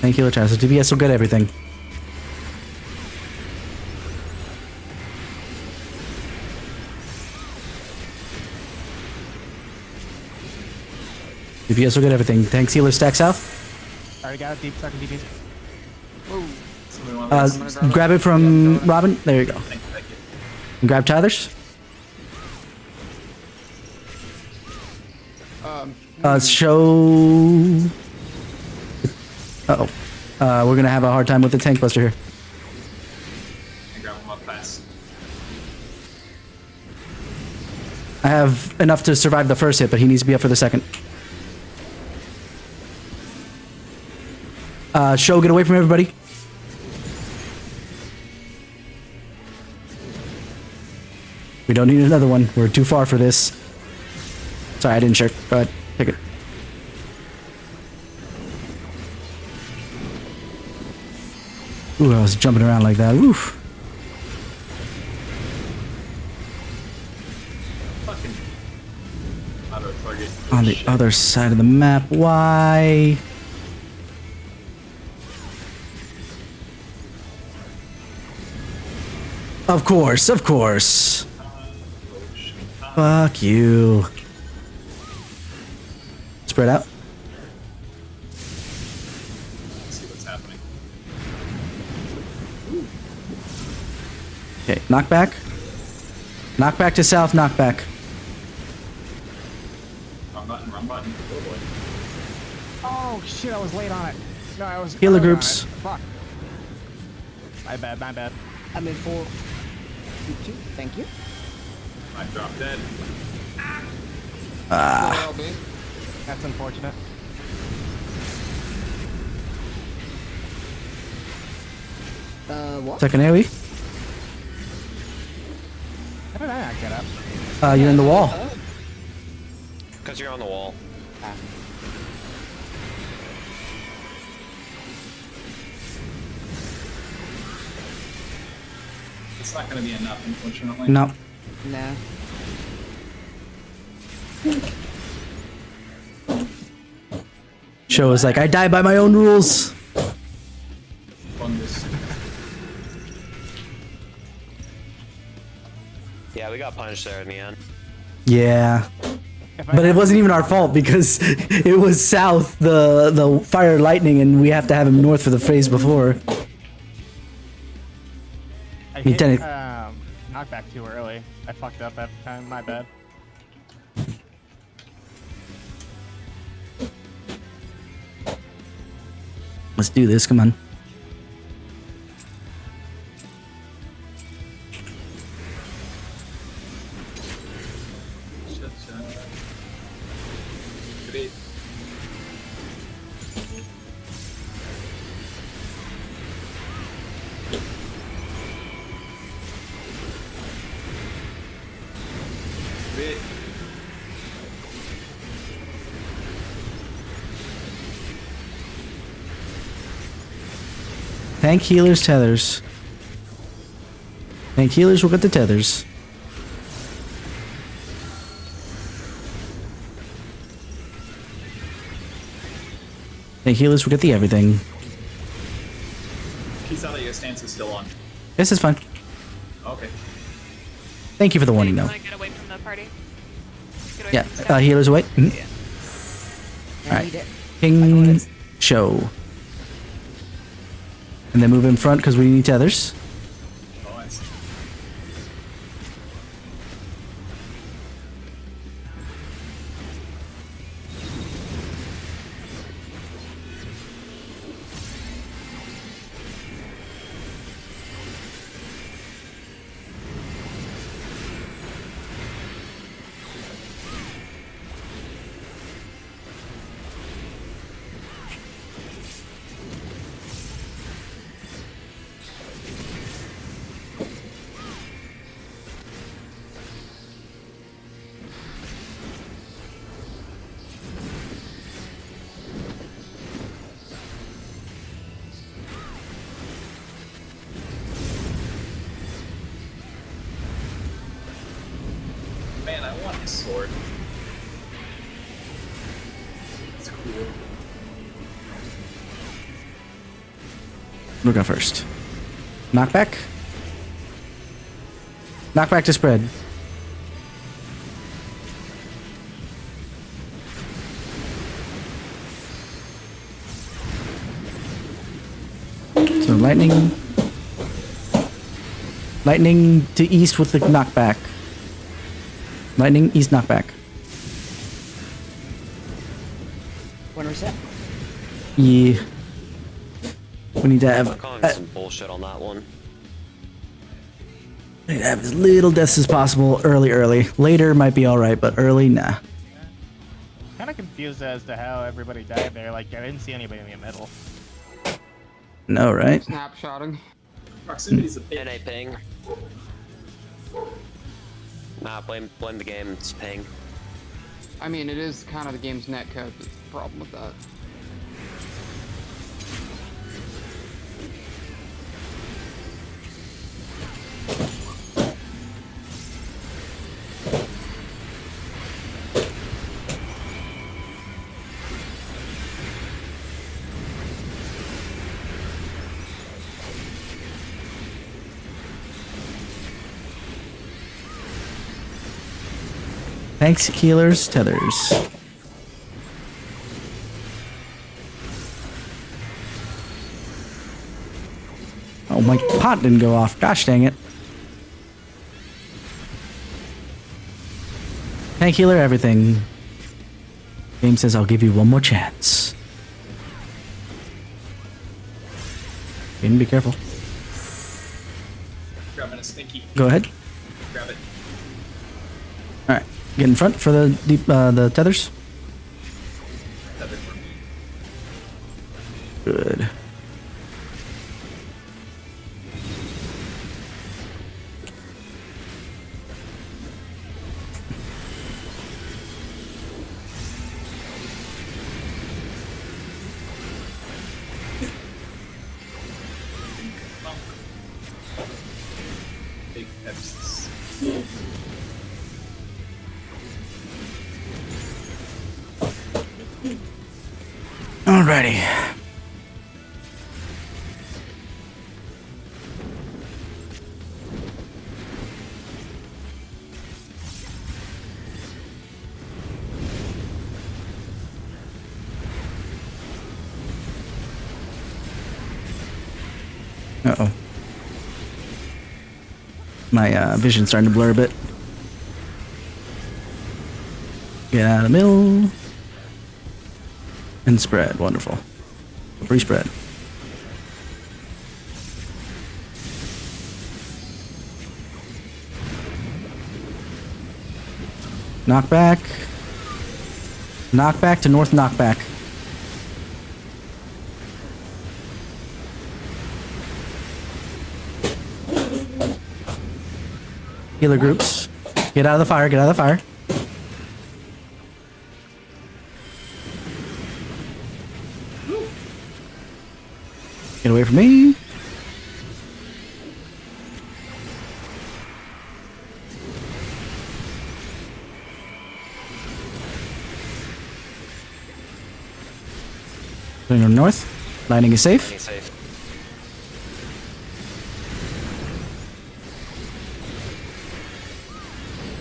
Thank you, Lachas. DPS will get everything. DPS will get everything. Tanks, healer, stack south. Already got it. Deep second DPS. somebody want Grab it from Robin. There you go. Thank you. And grab Tyler's. Show. Uh-oh. We're gonna have a hard time with the tank buster here. I grab him up fast. I have enough to survive the first hit, but he needs to be up for the second. Show, get away from everybody. We don't need another one. We're too far for this. Sorry, I didn't share. Go ahead. Take it. Ooh, I was jumping around like that. Oof. Fucking auto target. On the other side of the map. Why? Of course, of course. Fuck you. Spread out. Let's see what's happening. Okay, knockback. Knockback to south, knockback. Wrong button, wrong button. Oh boy. Oh shit! I was late on it. No, I was. Healer early on groups. it. Fuck. My bad. My bad. I'm in 4, 2, thank you. I dropped dead. LB. That's unfortunate. What? Second AoE. How did I not get up? You're in the wall. Because you're on the wall. It's not gonna be enough, unfortunately. No. Nah. Show is like, I die by my own rules. Fungus. Yeah, we got punished there in the end. Yeah. But it wasn't even our fault because it was south, the fire lightning, and we have to have him north for the phase before. I mean, hit Tenet- knockback too early. I fucked up that time. My bad. Let's do this, come on. Shit. Great. Great. Tank healers, tethers. Tank healers will get the tethers. Tank healers will get the everything. Kisada, your stance is still on. This is fine. Okay. Thank you for the warning, You though. wanna get away from the party? Get away Yeah, from the staff? healers away. Mhm. I Alright. need it. King show. And then move in front because we need tethers. Oh, I see. Man, I want his sword. It's cool. We'll go first. Knockback. Knockback to spread. So lightning. Lightning to east with the knockback. Lightning, east knockback. One reset. Yeah. We need to have. I'm calling some bullshit on that one. Have as little deaths as possible early. Later might be alright, but early, nah. Kind of confused as to how everybody died there. Like, I didn't see anybody in the middle. No, right? Snapshotting. Proximity's a bit. NA ping. Nah, blame the game. It's ping. I mean, it is kind of the game's netcode that's the problem with that. Thanks, healers, tethers. Oh, my pot didn't go off. Gosh dang it. Tank healer, everything. Game says I'll give you one more chance. Aiden, be careful. Grabbing a stinky. Go ahead. Grab it. Alright. Get in front for the deep the tethers. Tether for me. Good. Big Pepsis. Alrighty. Uh-oh. My vision's starting to blur a bit. Get out of the middle. And spread. Wonderful. Free spread. Knockback. Knockback to north knockback. Healer groups. Get out of the fire, get out of the fire. Get away from me. Going north. Landing is safe. Stay safe.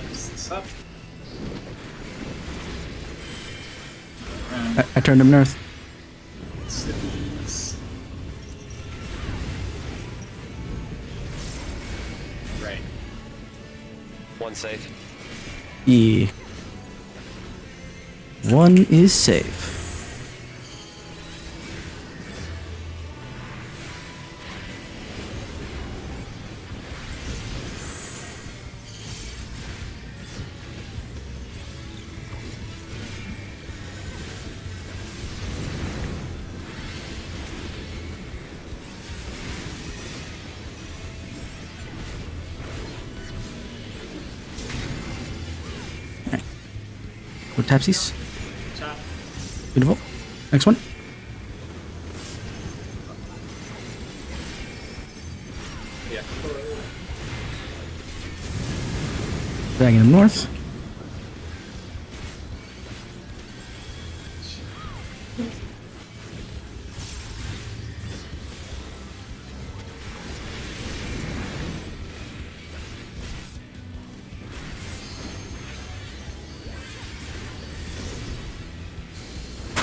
This up. I turned him north. Cities. Right. One safe. E. One is safe. Go tapsies. Chop. Beautiful. Next one. Yeah. Dragging him north.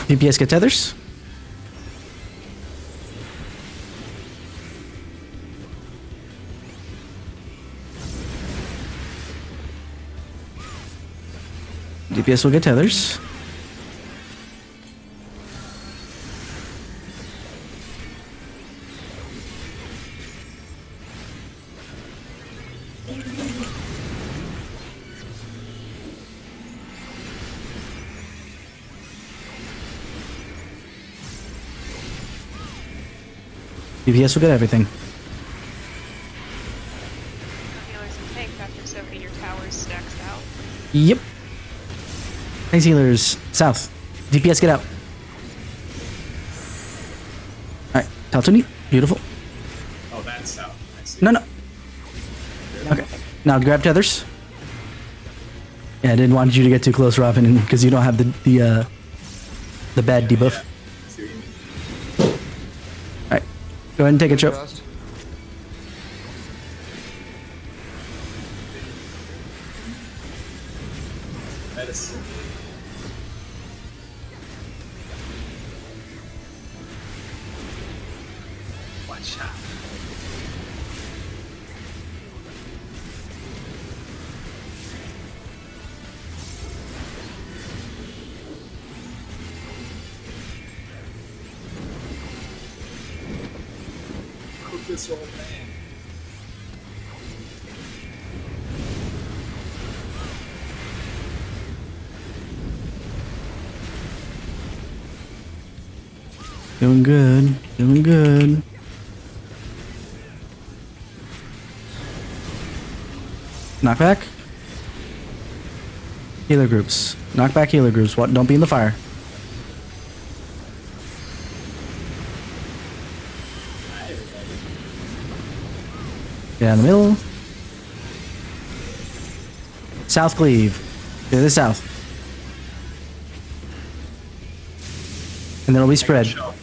PPS get tethers. DPS will get tethers. DPS will get everything. Healers and tank after soaking your towers stacks out. Yep. Tanks healers, south. DPS, get out. Alright, Taltuni, beautiful. Oh, that's out. I see. No. Okay, now grab tethers. Yeah, I didn't want you to get too close, Robin, because you don't have the bad debuff. Yeah. I see what you mean. Alright, go ahead and take a choke. Just- Medicine. Watch out. Cook this old man. Doing good, doing good. Knockback. Healer groups. Knockback healer groups. What? Don't be in the fire. Yeah, in the middle. South cleave. To the south. And then it'll be spread. Show.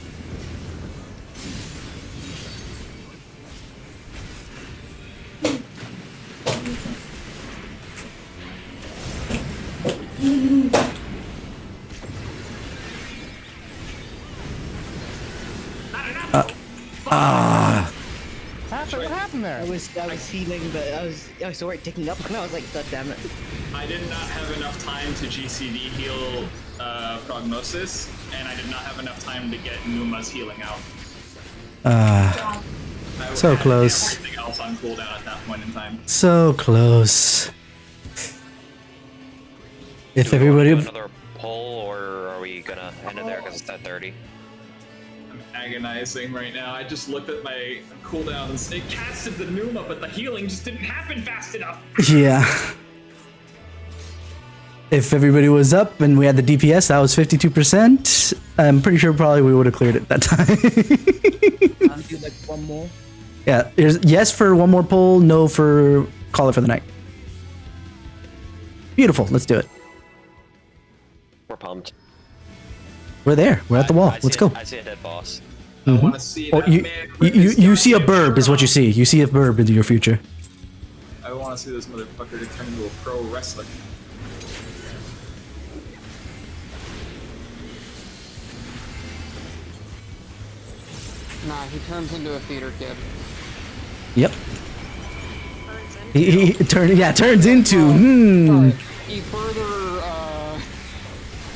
What happened there? I was healing, but I saw it ticking up, and I was like, God damn it. I did not have enough time to GCD heal Prognosis, and I did not have enough time to get Numa's healing out. I So had close. Everything else on cooldown at that point in time. So close. If Do we wanna everybody... do another poll, or are we gonna end it there because it's at 30? I'm agonizing right now. I just looked at my cooldowns. It casted the Numa, but the healing just didn't happen fast enough. Yeah. If everybody was up and we had the DPS, that was 52%. I'm pretty sure probably we would have cleared it that time. I'll do like one more. Yeah, there's yes for one more poll, no for call it for the night. Beautiful, let's do it. We're pumped. We're there. We're at the wall. Let's go. I see a dead boss. I want to see Oh, that you, man. you, put you, his you see a goddamn burb is what you shirt on. see. You see a burb into your future. I want to see this motherfucker to turn into a pro wrestler. Nah, he turns into a theater kid. Yep. Turns into. Turns into. Sorry, he further,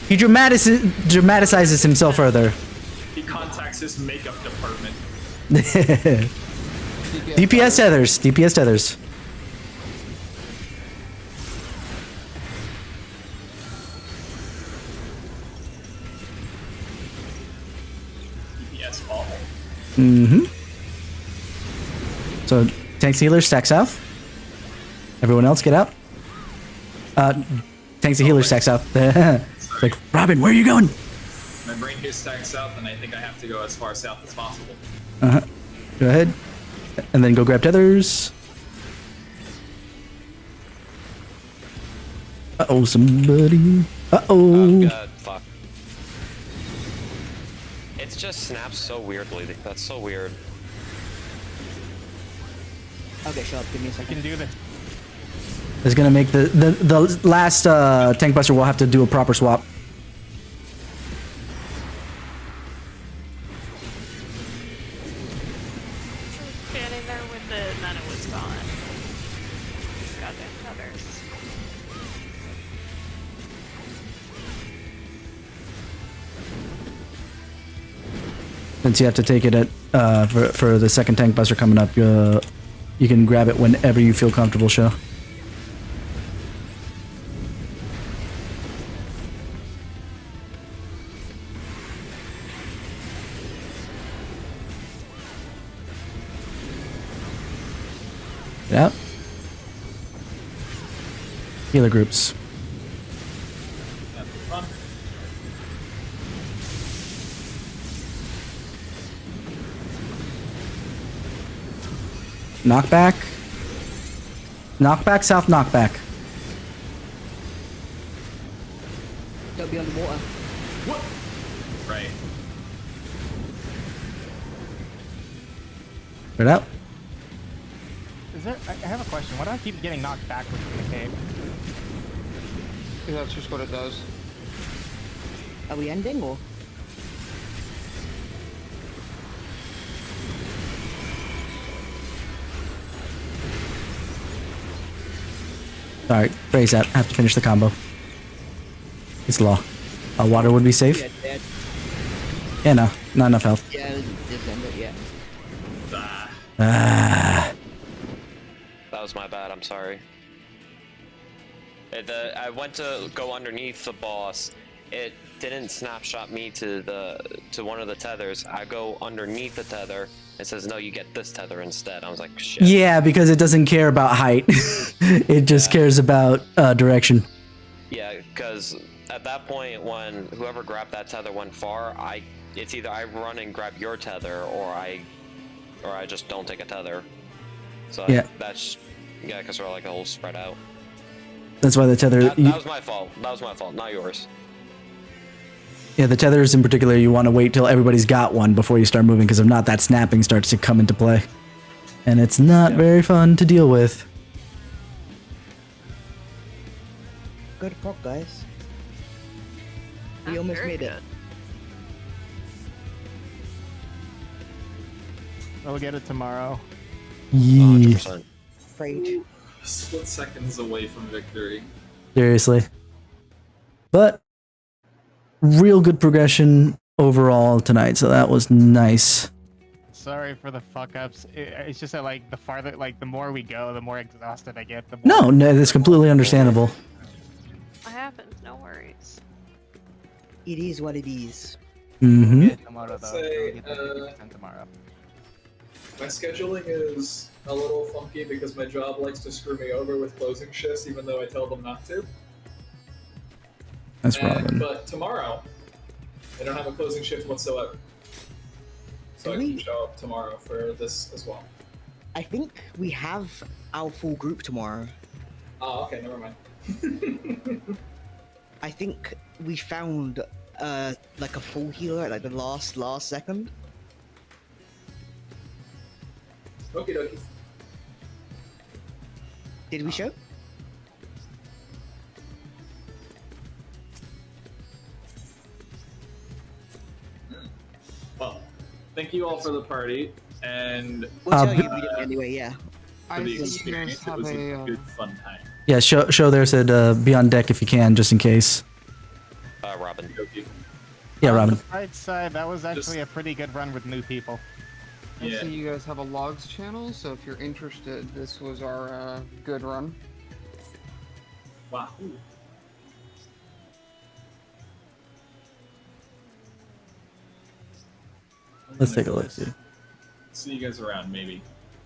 He dramatizes himself further. He contacts his makeup department. DPS tethers. DPS tethers. DPS all. Mm-hmm. So, tanks healer, stack south. Everyone else get out. Tanks and healer, stack south. It's like, Robin, where are you going? My brain gets stacked south, and I think I have to go as far south as possible. Uh-huh. Go ahead. And then go grab tethers. Uh-oh, somebody. Oh Uh-oh. god, fuck. It just snaps so weirdly. That's so weird. Okay, shut up, give me a We second. can do this. It's gonna make the last tank buster will have to do a proper swap. Standing there with it, and then it was gone. Goddamn feathers. Since you have to take it at for the second tank buster coming up, You can grab it whenever you feel comfortable, Show. Yep. Healer groups. Knockback. Knockback, south knockback. Don't be underwater. What? Right. Right out. Is there? I have a question. Why do I keep getting knocked backwards from the cave? Because that's just what it does. Are we ending or? Sorry, phrase that. I have to finish the combo. It's law. Water would be safe. Yeah, dead. Yeah, no, not enough health. Yeah, just end it. Yeah. Ah. That was my bad. I'm sorry. I went to go underneath the boss. It didn't snapshot me to one of the tethers. I go underneath the tether. It says no, you get this tether instead. I was like, shit. Yeah, because it doesn't care about height. It just cares about direction. Yeah, because at that point, when whoever grabbed that tether went far, it's either I run and grab your tether, or I just don't take a tether. So Yeah. that's because we're like a whole spread out. That's why the tether. That was my fault. That was my fault, not yours. Yeah, the tethers in particular, you want to wait till everybody's got one before you start moving, because if not, that snapping starts to come into play. And it's not very fun to deal with. Good prop, guys. We Ah, almost very made it. good. We'll get it tomorrow. Yeah, 100%. Afraid. Split seconds away from victory. seriously. But real good progression overall tonight, so that was nice. Sorry for the fuck ups. It's just that like the farther, like the more we go, the more exhausted I get. The more No, that's completely understandable. What happens? No worries. It is what it is. Mm-hmm. Get tomorrow though. Say, We'll get the 50% tomorrow. My scheduling is a little funky because my job likes to screw me over with closing shifts, even though I tell them not to. That's Robin. But tomorrow, I don't have a closing shift whatsoever. So I can show up tomorrow for this as well. I think we have our full group tomorrow. Oh, okay, never mind. I think we found like a full healer at like the last second. Okie dokie. Did we show? Well, thank you all for the party and We'll tell you if we did anyway. Yeah. for the I think you guys experience. It have was a a. good, fun time. Yeah, show there said be on deck if you can, just in case. Robin. Okie. Yeah, Robin. Right side, that was actually a pretty good run with new people. I Yeah. see you guys have a logs channel, so if you're interested, this was our good run. Wow. Let's take a look. Dude. See you guys around, maybe.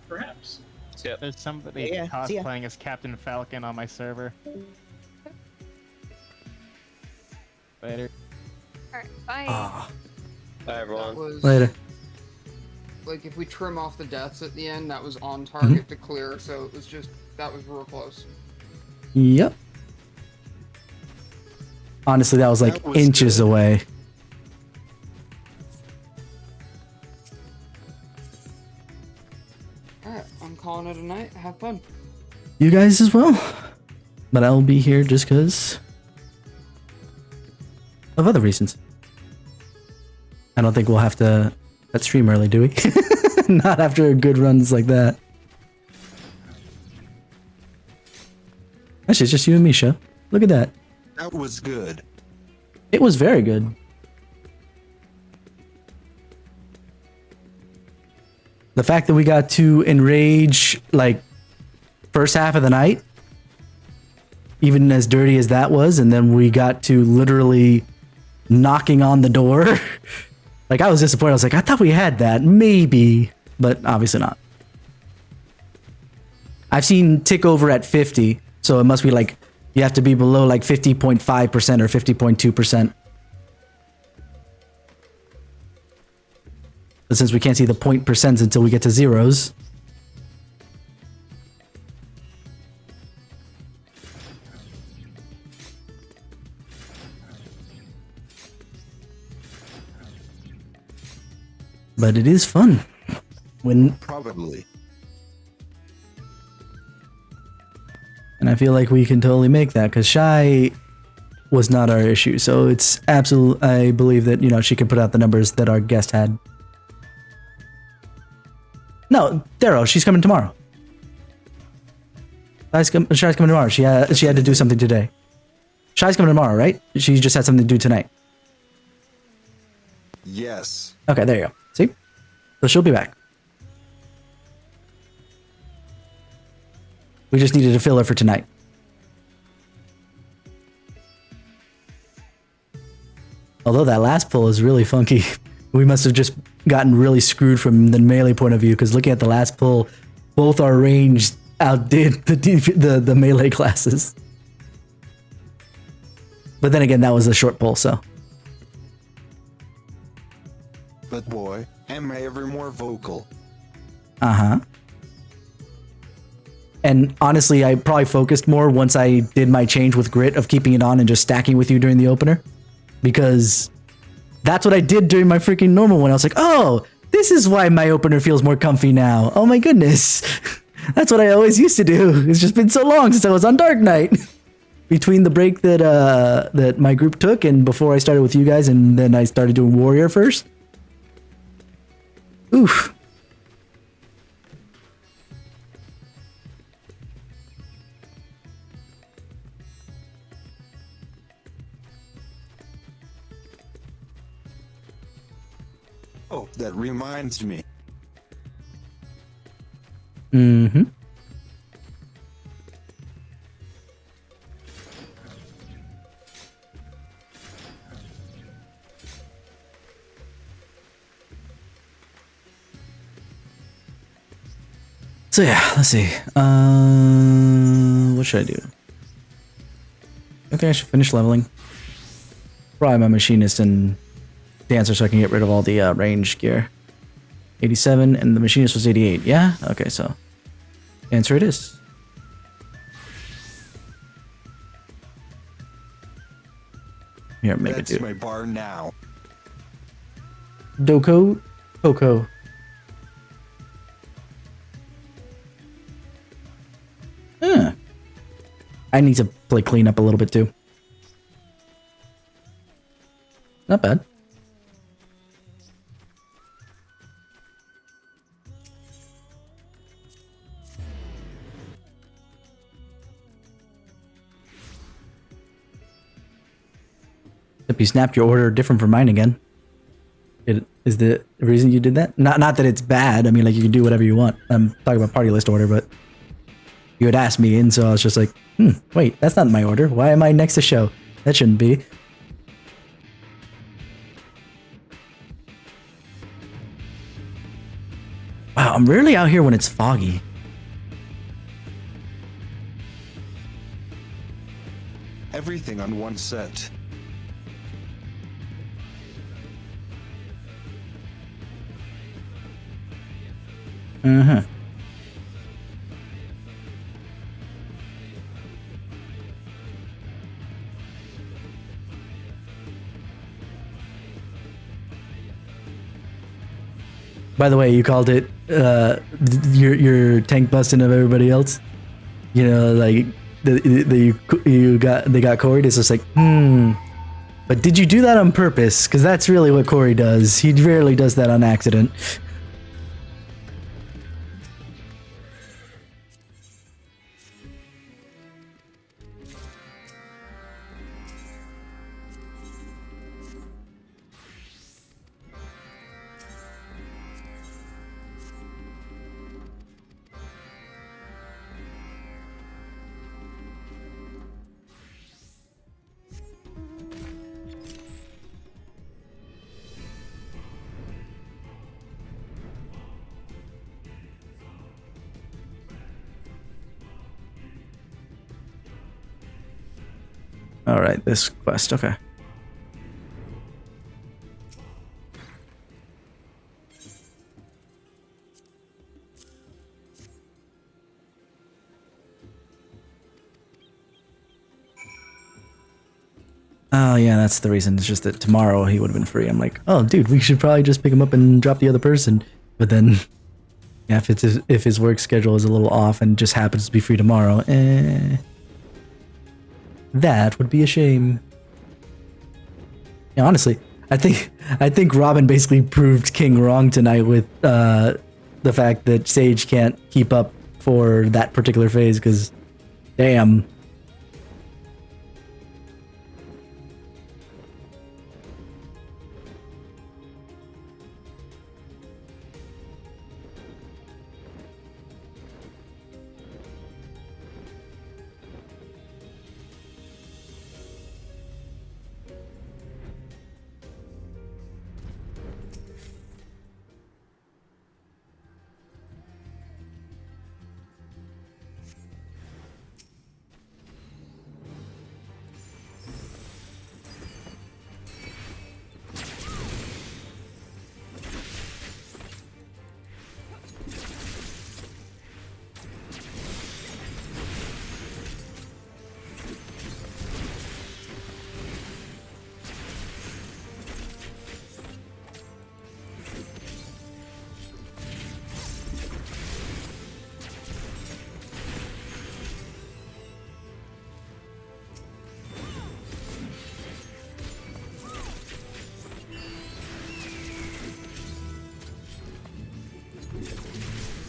Perhaps. Yep. There's somebody Yeah, see ya. cosplaying as Captain Falcon on my server. Later. Alright, bye. Ah, Bye, That everyone. was later. like if we trim off the deaths at the end, that was on Mm-hmm. target to clear, so it was just that was real close. Yep. Honestly, that was like That was inches good. away. Alright, I'm calling it a night. Have fun. You guys as well. But I'll be here just because of other reasons. I don't think we'll have to stream early, do we? Not after good runs like that. Actually, it's just you and me, Sho. Look at that. That was good. It was very good. The fact that we got to enrage like first half of the night, even as dirty as that was, and then we got to literally knocking on the door. Like, I was disappointed. I was like, I thought we had that, maybe, but obviously not. I've seen tick over at 50, so it must be like you have to be below like 50.5% or 50.2%. But since we can't see the point percents until we get to zeros. But it is fun when, Probably. and I feel like we can totally make that because Shy was not our issue. So it's absolute. I believe that, you know, she can put out the numbers that our guest had. No, Daryl, she's coming tomorrow. Shy's coming tomorrow. She had to do something today. Shy's coming tomorrow, right? She just had something to do tonight. Yes. Okay, there you go. See? So she'll be back. We just needed a filler for tonight. Although that last pull is really funky. We must have just gotten really screwed from the melee point of view, because looking at the last pull, both our range outdid the melee classes. But then again, that was a short pull, so. But boy, am I ever more vocal. Uh-huh. And honestly, I probably focused more once I did my change with Grit of keeping it on and just stacking with you during the opener. Because that's what I did during my freaking normal one. I was like, oh, this is why my opener feels more comfy now. Oh my goodness. That's what I always used to do. It's just been so long since I was on Dark Knight. Between the break that that my group took and before I started with you guys, and then I started doing Warrior first. Oof. Oh, that reminds me. Mm-hmm. So yeah, let's see. What should I do? I think I should finish leveling. Probably my machinist and dancer so I can get rid of all the range gear. 87 and the machinist was 88. Yeah? Okay, so answer it is. Here, make it That's do. my bar now. Doko, Coco. Huh. I need to play clean up a little bit too. Not bad. Except you snapped your order different from mine again. It is the reason you did that? Not that it's bad. I mean, like, you can do whatever you want. I'm talking about party list order, but you had asked me, and so I was just like, wait, that's not my order. Why am I next to show? That shouldn't be. Wow, I'm rarely out here when it's foggy. Everything on one set. Uh-huh. By the way, you called it your tank busting of everybody else. You know, like they got Corey. It's just like, But did you do that on purpose? Because that's really what Corey does. He rarely does that on accident. All right, this quest. Okay. Oh yeah, that's the reason. It's just that tomorrow he would have been free. I'm like, oh dude, we should probably just pick him up and drop the other person. But then, yeah, if his work schedule is a little off and just happens to be free tomorrow, that would be a shame. Yeah, honestly, I think Robin basically proved King wrong tonight with the fact that Sage can't keep up for that particular phase. Because, damn.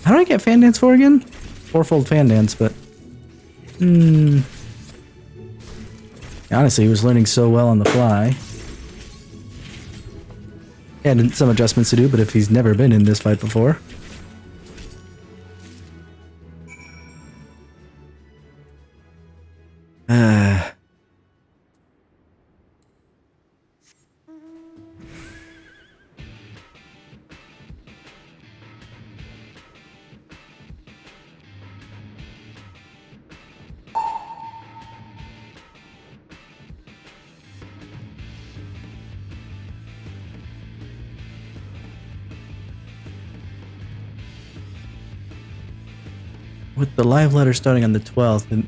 How do I get fan dance for again? Fourfold fan dance, but honestly, he was learning so well on the fly. He had some adjustments to do, but if he's never been in this fight before. With the live letter starting on the 12th, and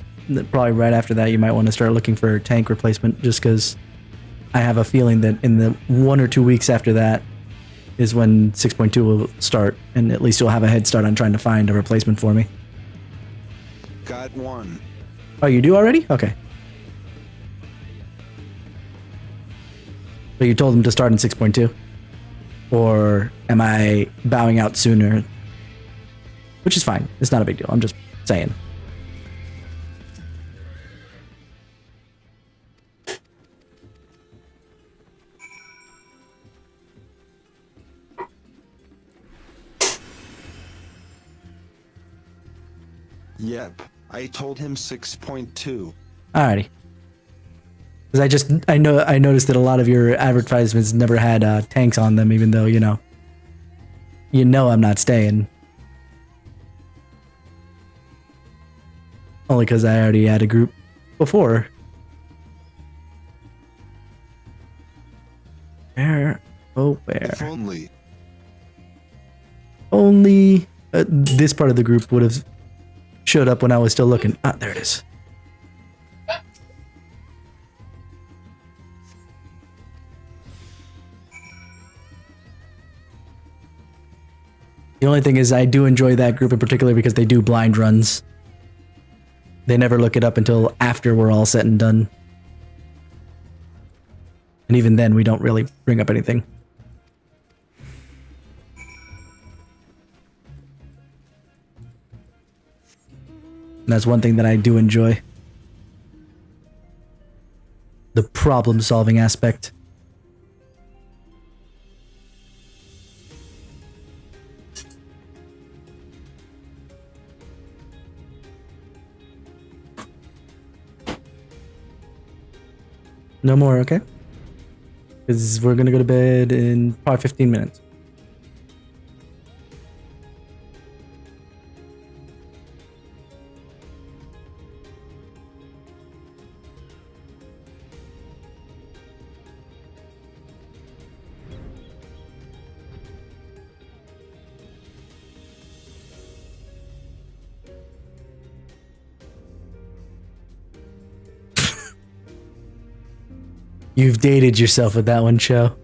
probably right after that, you might want to start looking for tank replacement, just because I have a feeling that in the 1 or 2 weeks after that is when 6.2 will start, and at least you'll have a head start on trying to find a replacement for me. Got one. Oh, you do already? Okay. But you told him to start in 6.2? Or am I bowing out sooner? Which is fine. It's not a big deal. I'm just saying. Yep, I told him 6.2. Alrighty. Because I noticed that a lot of your advertisements never had tanks on them, even though, you know I'm not staying. Only because I already had a group before. Where? Oh, where? If only. Only this part of the group would have showed up when I was still looking. Ah, there it is. The only thing is I do enjoy that group in particular because they do blind runs. They never look it up until after we're all set and done. And even then, we don't really bring up anything. And that's one thing that I do enjoy. The problem-solving aspect. No more, okay? Because we're gonna go to bed in probably 15 minutes. You've dated yourself with that one, Cho.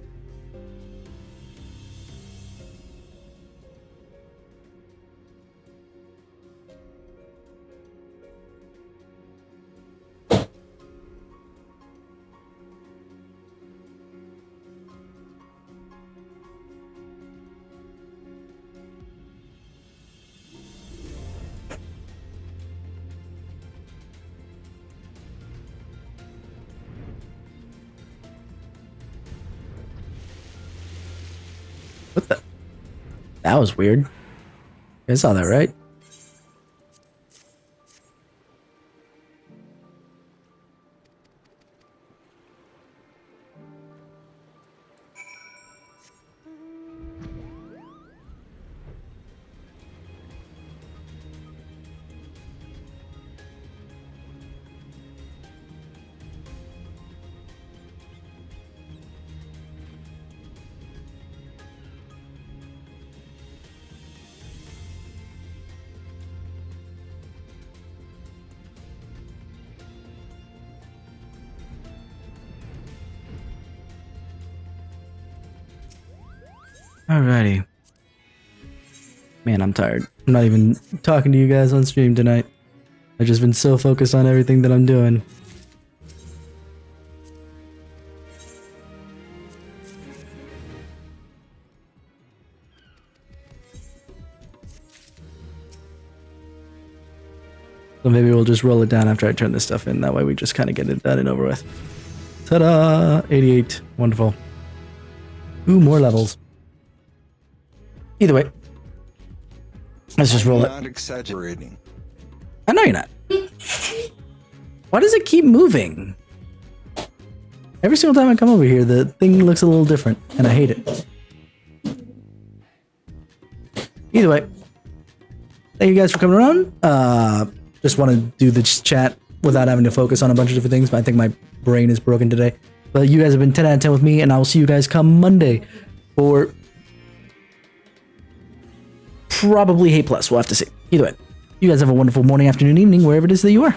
What the? That was weird. You guys saw that, right? Alrighty. Man, I'm tired. I'm not even talking to you guys on stream tonight. I've just been so focused on everything that I'm doing. So maybe we'll just roll it down after I turn this stuff in. That way we just kind of get it done and over with. Ta-da! 88. Wonderful. Ooh, more levels. Either way. Let's just roll it. Not exaggerating. I know you're not. Why does it keep moving? Every single time I come over here, the thing looks a little different, and I hate it. Either way. Thank you guys for coming around. Just want to do this chat without having to focus on a bunch of different things, but I think my brain is broken today. But you guys have been 10 out of 10 with me, and I will see you guys come Monday for probably Hate Plus. We'll have to see. Either way, you guys have a wonderful morning, afternoon, evening, wherever it is that you are.